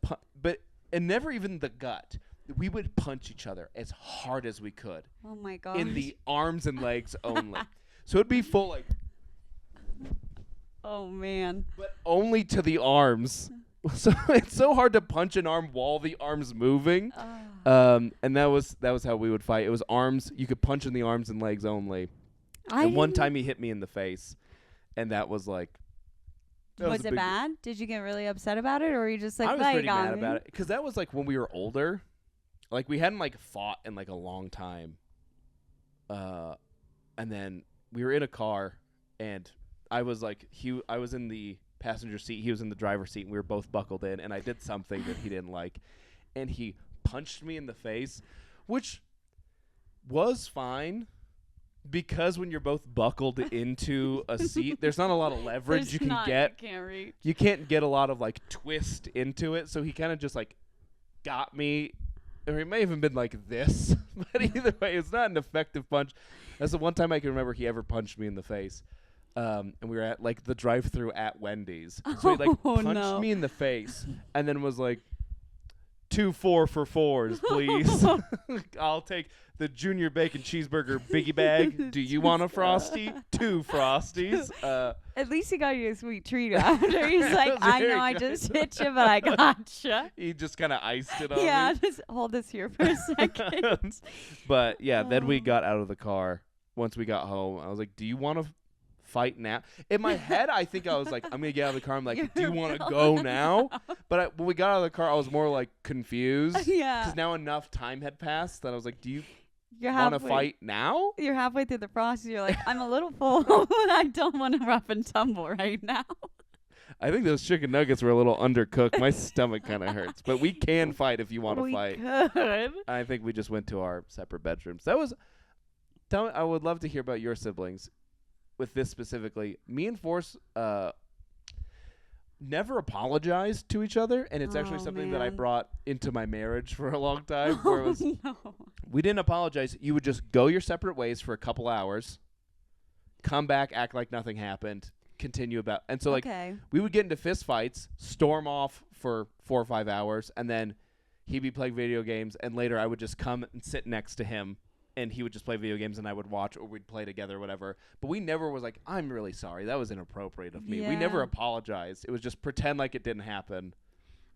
and never even the gut. We would punch each other as hard as we could. Oh my god! In the arms and legs only. So it'd be full like. Oh man! But only to the arms. So it's so hard to punch an arm while the arm's moving. And that was how we would fight. It was arms. You could punch in the arms and legs only. And one time he hit me in the face, and that was like Was it bad? Did you get really upset about it, or were you just like, I was pretty mad about it because that was like when we were older. Like we hadn't like fought in like a long time. And then we were in a car, and I was like, I was in the passenger seat, he was in the driver's seat, and we were both buckled in, and I did something that he didn't like, and he punched me in the face, which was fine. Because when you're both buckled into a seat, there's not a lot of leverage you can get. You can't reach. You can't get a lot of like twist into it. So he kind of just like got me, or he may have even been like this. But either way, it's not an effective punch. That's the one time I can remember he ever punched me in the face. And we were at like the drive-thru at Wendy's. So he like punched me in the face and then was like, 2 4 for 4s, please. I'll take the junior bacon cheeseburger biggie bag. Do you want a Frosty? 2 Frosties. At least he got you a sweet treat after. He's like, I know I just hit you, but I gotcha. He just kind of iced it on me. Yeah, just hold this here for a second. But yeah, then we got out of the car. Once we got home, I was like, do you want to fight now? In my head, I think I was like, I'm going to get out of the car. I'm like, do you want to go now? But when we got out of the car, I was more like confused. Yeah. Because now enough time had passed that I was like, do you You're want to fight now? You're halfway through the process. You're like, I'm a little full, but I don't want to rough and tumble right now. I think those chicken nuggets were a little undercooked. My stomach kind of hurts. But we can fight if you want to fight. Could. I think we just went to our separate bedrooms. That was... I would love to hear about your siblings. With this specifically, me and Force never apologized to each other, and it's actually something that I brought into my marriage for a long time. Where it was, we didn't apologize. You would just go your separate ways for a couple hours, come back, act like nothing happened, continue about. And so, like, we would get into fist fights, storm off for 4 or 5 hours, and then he'd be playing video games, and later I would just come and sit next to him. And he would just play video games, and I would watch, or we'd play together or whatever. But we never was like, I'm really sorry. That was inappropriate of me. We never apologized. It was just pretend like it didn't happen.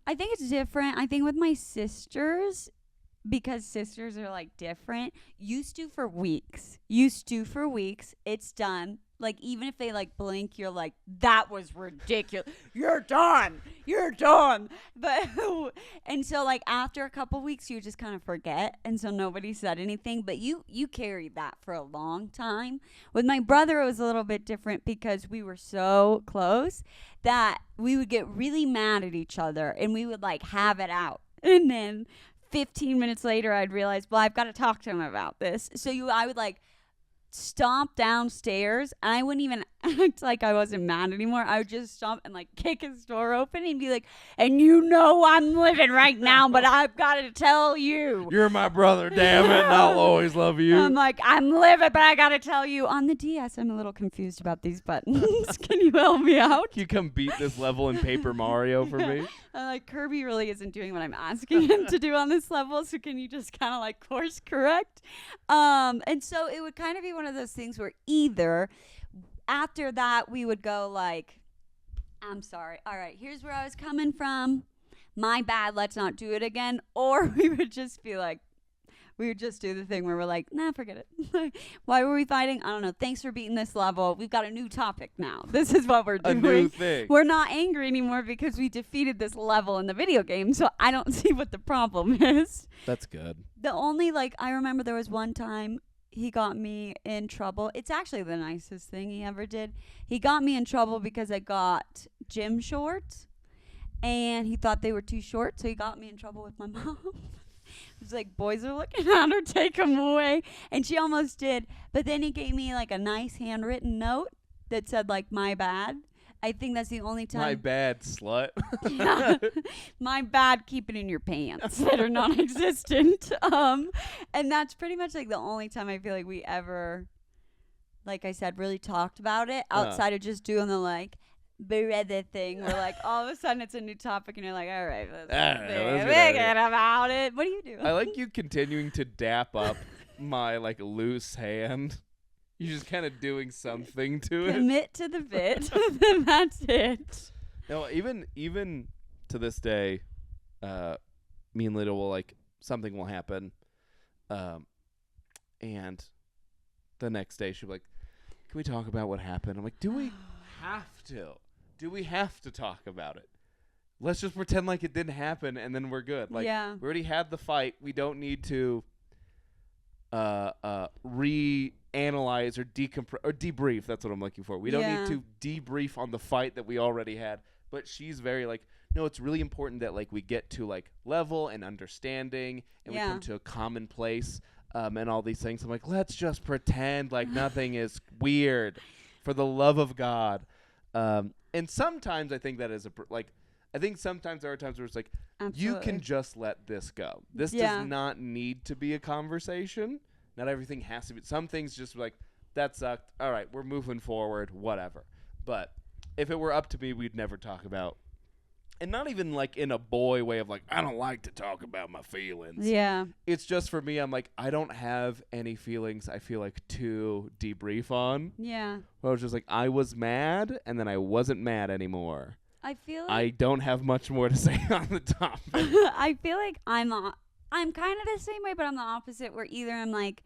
I think it's different. I think with my sisters, because sisters are, like, different, used to for weeks. It's done. Like, even if they, like, blink, you're like, that was ridiculous. You're done. But, and so, like, after a couple weeks, you just kind of forget. And so nobody said anything. But you carried that for a long time. With my brother, it was a little bit different because we were so close that we would get really mad at each other. And we would, like, have it out. And then 15 minutes later, I'd realize, well, I've got to talk to him about this. So I would, like, stomp downstairs, and I wouldn't even act like I wasn't mad anymore. I would just stomp and like kick his door open and be like, and you know I'm living right now, but I've got to tell you. You're my brother, damn it, and I'll always love you. I'm like, I'm living, but I got to tell you. On the DS, I'm a little confused about these buttons. Can you help me out? Can you come beat this level in Paper Mario for me? Like, Kirby really isn't doing what I'm asking him to do on this level, so can you just kind of like course correct? And so it would kind of be one of those things where either after that we would go like, I'm sorry, all right, here's where I was coming from, my bad, let's not do it again. Or we would just be like, we would just do the thing where we're like, nah, forget it. Why were we fighting? I don't know. Thanks for beating this level. We've got a new topic now. This is what we're doing. A new thing. We're not angry anymore because we defeated this level in the video game. So I don't see what the problem is. That's good. The only, like, I remember there was one time he got me in trouble. It's actually the nicest thing he ever did. He got me in trouble because I got gym shorts and he thought they were too short. So he got me in trouble with my mom. It was like, boys are looking at her, take them away. And she almost did. But then he gave me like a nice handwritten note that said like, my bad. I think that's the only time. My bad, slut. Yeah. My bad, keep it in your pants that are non-existent. And that's pretty much like the only time I feel like we ever, like I said, really talked about it outside of just doing the like, the thing where like all of a sudden it's a new topic and you're like, all right, let's forget about it. What do you do? I like you continuing to dap up my like loose hand. You're just kind of doing something to it. Commit to the bit. That's it. No, even to this day, me and Lita will like something will happen, and the next day she'll be like, "Can we talk about what happened?" I'm like, "Do we have to?" do we have to talk about it? Let's just pretend like it didn't happen, and then we're good. Like, Yeah. we already had the fight. We don't need to reanalyze or debrief. That's what I'm looking for. We don't need to debrief on the fight that we already had. But she's very like, no, it's really important that like we get to like level and understanding, and we come to a common place, and all these things. I'm like, let's just pretend like nothing is weird, for the love of God. And sometimes I think that is I think sometimes there are times where it's like, Absolutely. you can just let this go. This does not need to be a conversation. Not everything has to be. Some things just like, that sucked. All right, we're moving forward, whatever. But if it were up to me, we'd never talk about, and not even like in a boy way of like, I don't like to talk about my feelings. Yeah. It's just for me, I'm like, I don't have any feelings I feel like to debrief on. Yeah. I was just like, I was mad, and then I wasn't mad anymore. I feel like I don't have much more to say on the topic. I feel like I'm kind of the same way, but I'm the opposite, where either I'm like,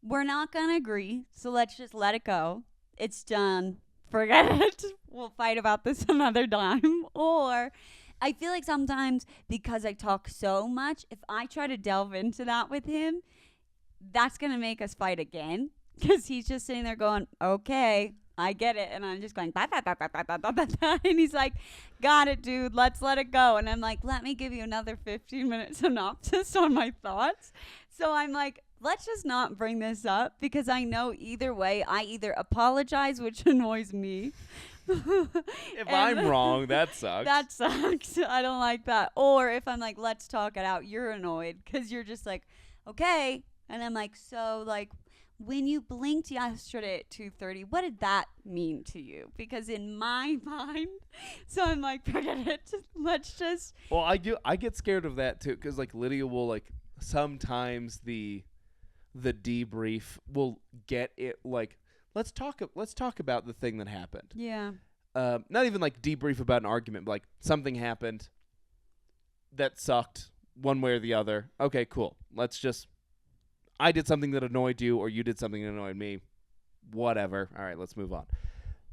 we're not going to agree, so let's just let it go. It's done. Forget it. We'll fight about this another time. Or I feel like sometimes because I talk so much, if I try to delve into that with him, that's going to make us fight again, because he's just sitting there going, okay, I get it. And I'm just going, bah, bah, bah, bah, bah, bah, bah, bah, bah. And he's like, got it, dude. Let's let it go. And I'm like, let me give you another 15-minute synopsis on my thoughts. So I'm like, let's just not bring this up, because I know either way, I either apologize, which annoys me. If I'm wrong, that sucks. That sucks. I don't like that. Or if I'm like, let's talk it out, you're annoyed because you're just like, okay. And I'm like, so like, when you blinked yesterday at 2:30, what did that mean to you? Because in my mind, so I'm like, forget it. Let's just. Well, I get scared of that too, because like Lydia will like, sometimes the debrief will get it like, let's talk about the thing that happened. Yeah. Not even like debrief about an argument, but like something happened that sucked one way or the other. Okay, cool. Let's just, I did something that annoyed you, or you did something that annoyed me. Whatever. All right, let's move on.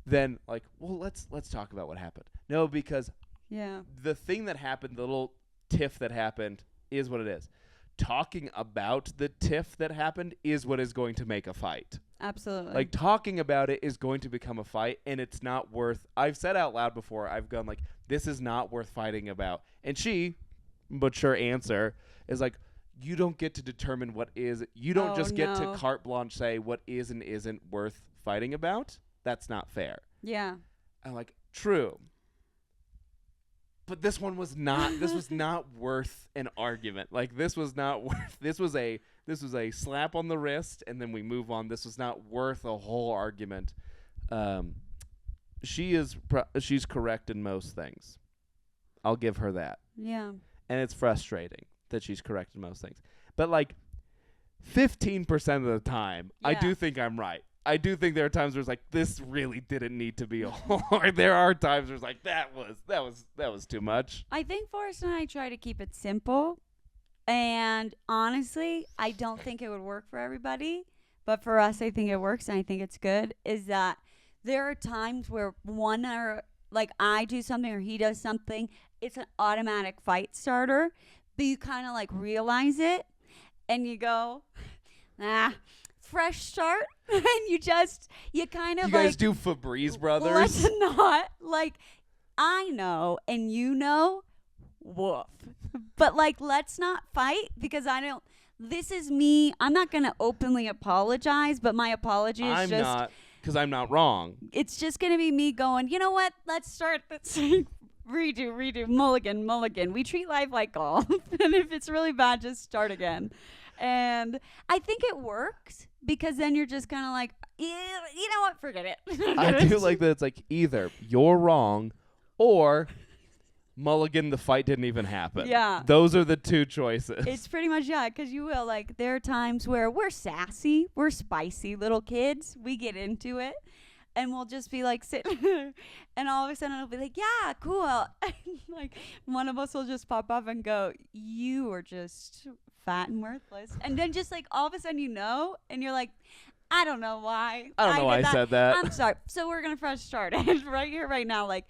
Then like, well, let's talk about what happened. No, because the thing that happened, the little tiff that happened, is what it is. Talking about the tiff that happened is what is going to make a fight. Absolutely. Like, talking about it is going to become a fight, and it's not worth, I've said out loud before, I've gone like, this is not worth fighting about. And she, mature answer, is like, you don't get to determine what is, you don't just get to carte blanche say what is and isn't worth fighting about. That's not fair. Yeah. I'm like, true. But this one was not, this was not worth an argument. Like, this was not worth, this was a slap on the wrist, and then we move on. This was not worth a whole argument. She's correct in most things. I'll give her that. Yeah. And it's frustrating that she's correct in most things. But like 15% of the time, I do think I'm right. I do think there are times where it's like, this really didn't need to be a whole. Or there are times where it's like, that was too much. I think Forrest and I try to keep it simple. And honestly, I don't think it would work for everybody. But for us, I think it works, and I think it's good, is that there are times where one or like I do something or he does something, it's an automatic fight starter, but you kind of like realize it and you go, fresh start. And you kind of, you guys do Febreze Brothers? Let's not, like, I know and you know, woof. But like, let's not fight, because this is me. I'm not going to openly apologize, but my apology is because I'm not wrong. It's just going to be me going, you know what? Let's start this. redo, mulligan. We treat life like golf. And if it's really bad, just start again. And I think it works, because then you're just kind of like, you know what? Forget it. I do like that. It's like, either you're wrong or mulligan, the fight didn't even happen. Yeah. Those are the two choices. It's pretty much, because you will. Like, there are times where we're sassy, we're spicy little kids. We get into it. And we'll just be like sitting there, and all of a sudden it'll be like, yeah, cool. And like, one of us will just pop up and go, you are just fat and worthless. And then just like all of a sudden, and you're like, I don't know why. I don't know why did I said that. I'm sorry. So we're gonna fresh start it right here, right now. Like,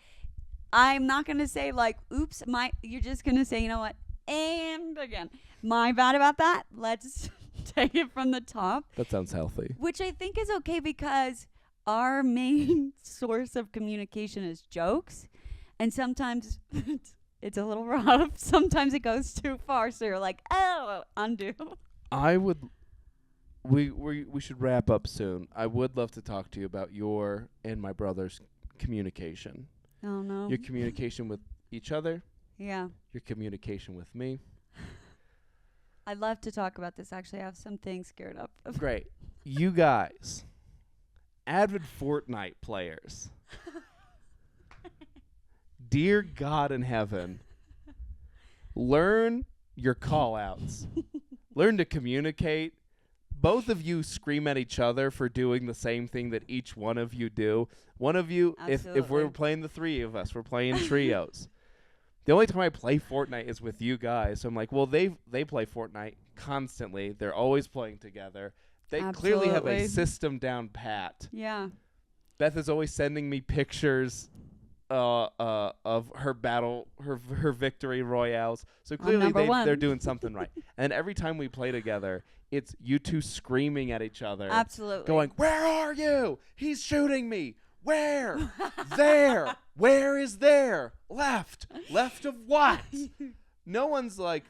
I'm not gonna say like, "Oops, You're just gonna say, you know what? And again, my bad about that. Let's take it from the top. That sounds healthy. Which I think is okay because our main source of communication is jokes, and sometimes it's a little rough. Sometimes it goes too far, so you're like, oh, undo. We should wrap up soon. I would love to talk to you about your and my brother's communication. Oh, no. Your communication with each other. Yeah. Your communication with me. I'd love to talk about this. Actually, I have some things scared up. Great. You guys, avid Fortnite players. Dear God in heaven, learn your call-outs. Learn to communicate. Both of you scream at each other for doing the same thing that each one of you do. One of you, if we're playing the three of us, we're playing trios. The only time I play Fortnite is with you guys. So I'm like, well, they play Fortnite constantly. They're always playing together. They clearly have a system down pat. Yeah. Beth is always sending me pictures of her battle, her victory royales. So clearly they're doing something right. And every time we play together, it's you two screaming at each other. Absolutely. Going, where are you? He's shooting me. Where? There. Where is there? Left. Left of what? No one's like,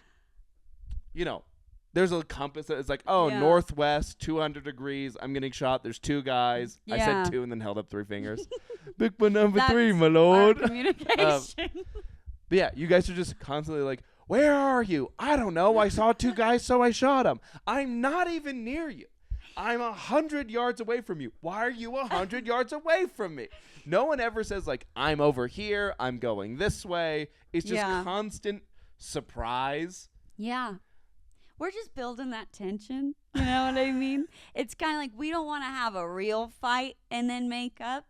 there's a compass that is like, northwest, 200 degrees. I'm getting shot. There's two guys. Yeah. I said two and then held up three fingers. Big one number three, my lord. Our communication. But yeah, you guys are just constantly like, where are you? I don't know. I saw two guys, so I shot them. I'm not even near you. I'm 100 yards away from you. Why are you 100 yards away from me? No one ever says, like, I'm over here. I'm going this way. It's just constant surprise. Yeah. We're just building that tension. You know what I mean? It's kind of like we don't want to have a real fight and then make up.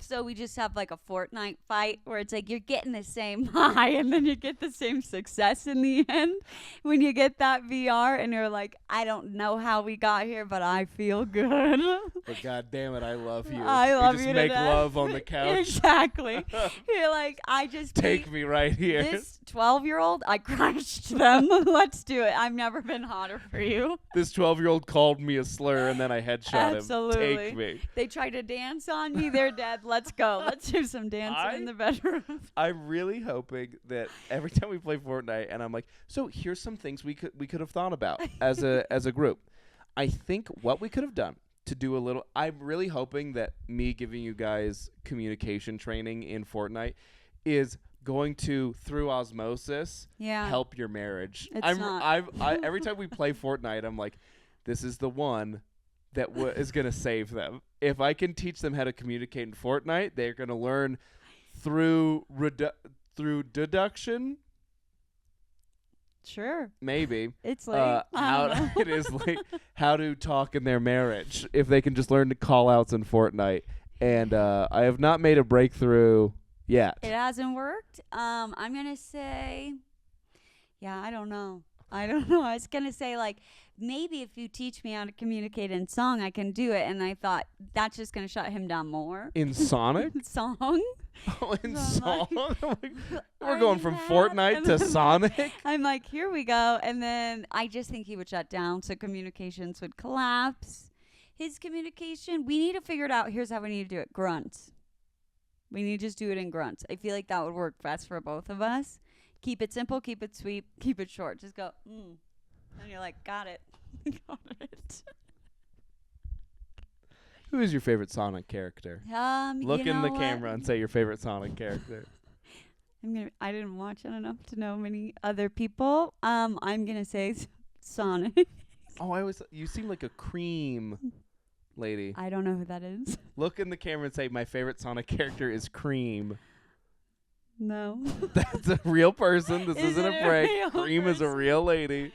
So we just have like a Fortnite fight where it's like you're getting the same high and then you get the same success in the end when you get that VR and you're like, I don't know how we got here, but I feel good. But God damn it, I love you. I love you. Just make love on the couch. Exactly. You're like, I just take me right here. This 12-year-old, I crushed them. Let's do it. I've never been hotter for you. This 12-year-old called me a slur and then I headshot Absolutely. him. Take me. They tried to dance on me. They're dead. Let's go. Let's do some dancing in the bedroom. I'm really hoping that every time we play Fortnite, and I'm like, so here's some things we could have thought about as a group. I think what we could have done to do a little. I'm really hoping that me giving you guys communication training in Fortnite is going to, through osmosis, help your marriage. Every time we play Fortnite, I'm like, this is the one that is going to save them. If I can teach them how to communicate in Fortnite, they're going to learn through deduction. Sure. Maybe. It's like it is like how to talk in their marriage if they can just learn to call outs in Fortnite. And I have not made a breakthrough yet. It hasn't worked. I'm going to say, I don't know. I was going to say, like, maybe if you teach me how to communicate in song, I can do it. And I thought that's just going to shut him down more. In Sonic? Song? Oh, in song? We're going from Fortnite to Sonic? I'm like, here we go. And then I just think he would shut down, so communications would collapse. His communication, we need to figure it out. Here's how we need to do it. Grunts. We need to just do it in grunts. I feel like that would work best for both of us. Keep it simple, keep it sweet, keep it short. Just go, And you're like, got it. Got it. Who is your favorite Sonic character? Look in the camera and say your favorite Sonic character. I didn't watch it enough to know many other people. I'm gonna say Sonic. Oh, you seem like a cream lady. I don't know who that is. Look in the camera and say my favorite Sonic character is Cream. No. That's a real person. This isn't a prank. Cream is a real lady.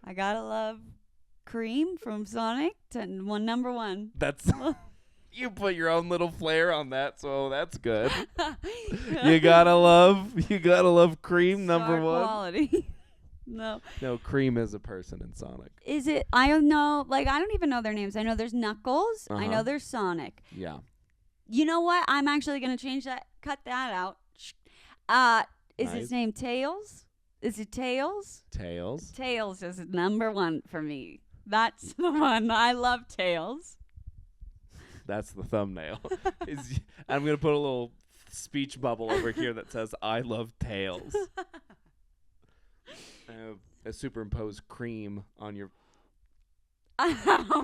I gotta love Cream from Sonic number one. That's you put your own little flair on that, so that's good. You gotta love Cream number one. Quality. No. No, Cream is a person in Sonic. Is it? I don't know. Like, I don't even know their names. I know there's Knuckles. I know there's Sonic. Yeah. You know what? I'm actually going to change that. Cut that out. Is Nice. his name Tails? Is it Tails? Tails. Tails is number one for me. That's the one. I love Tails. That's the thumbnail. I'm going to put a little speech bubble over here that says, I love Tails. Superimpose Cream on your... I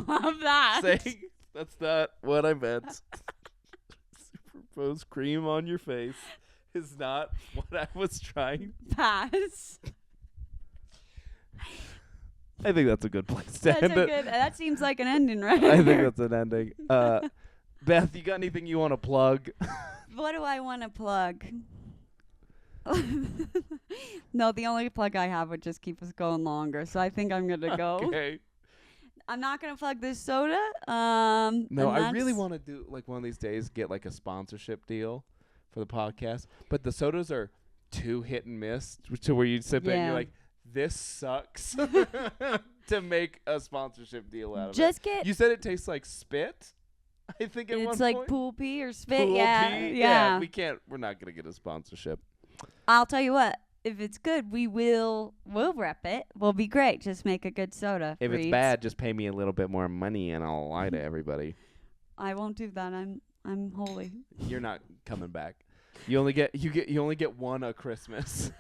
love that. Say, that's not what I meant. Superimpose Cream on your face is not what I was trying. Pass. I think that's a good place to That's end a it. good. That seems like an ending, right? I think that's an ending. Beth, you got anything you want to plug? What do I want to plug? No, the only plug I have would just keep us going longer. So I think I'm gonna go. Okay. I'm not gonna plug this soda. No, I really want to do like one of these days get like a sponsorship deal for the podcast, but the sodas are too hit and miss to where you sit there and you're like, this sucks to make a sponsorship deal out of Just it. get. You said it tastes like spit. I think at one It's like point. pool pee or spit. Pool Yeah, pee? yeah. We're not gonna get a sponsorship. I'll tell you what. If it's good, we'll rep it. We'll be great. Just make a good soda. If Reeds. it's bad, just pay me a little bit more money and I'll lie to everybody. I won't do that. I'm holy. You're not coming back. You only get one a Christmas.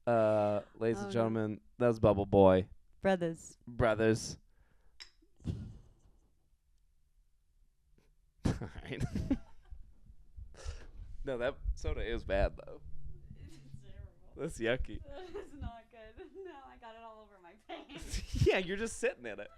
Ladies and gentlemen, that was Bubble Boy. Brothers. Alright. No, that soda is bad though. That's yucky. It's not good. No, I got it all over my face. Yeah, you're just sitting in it.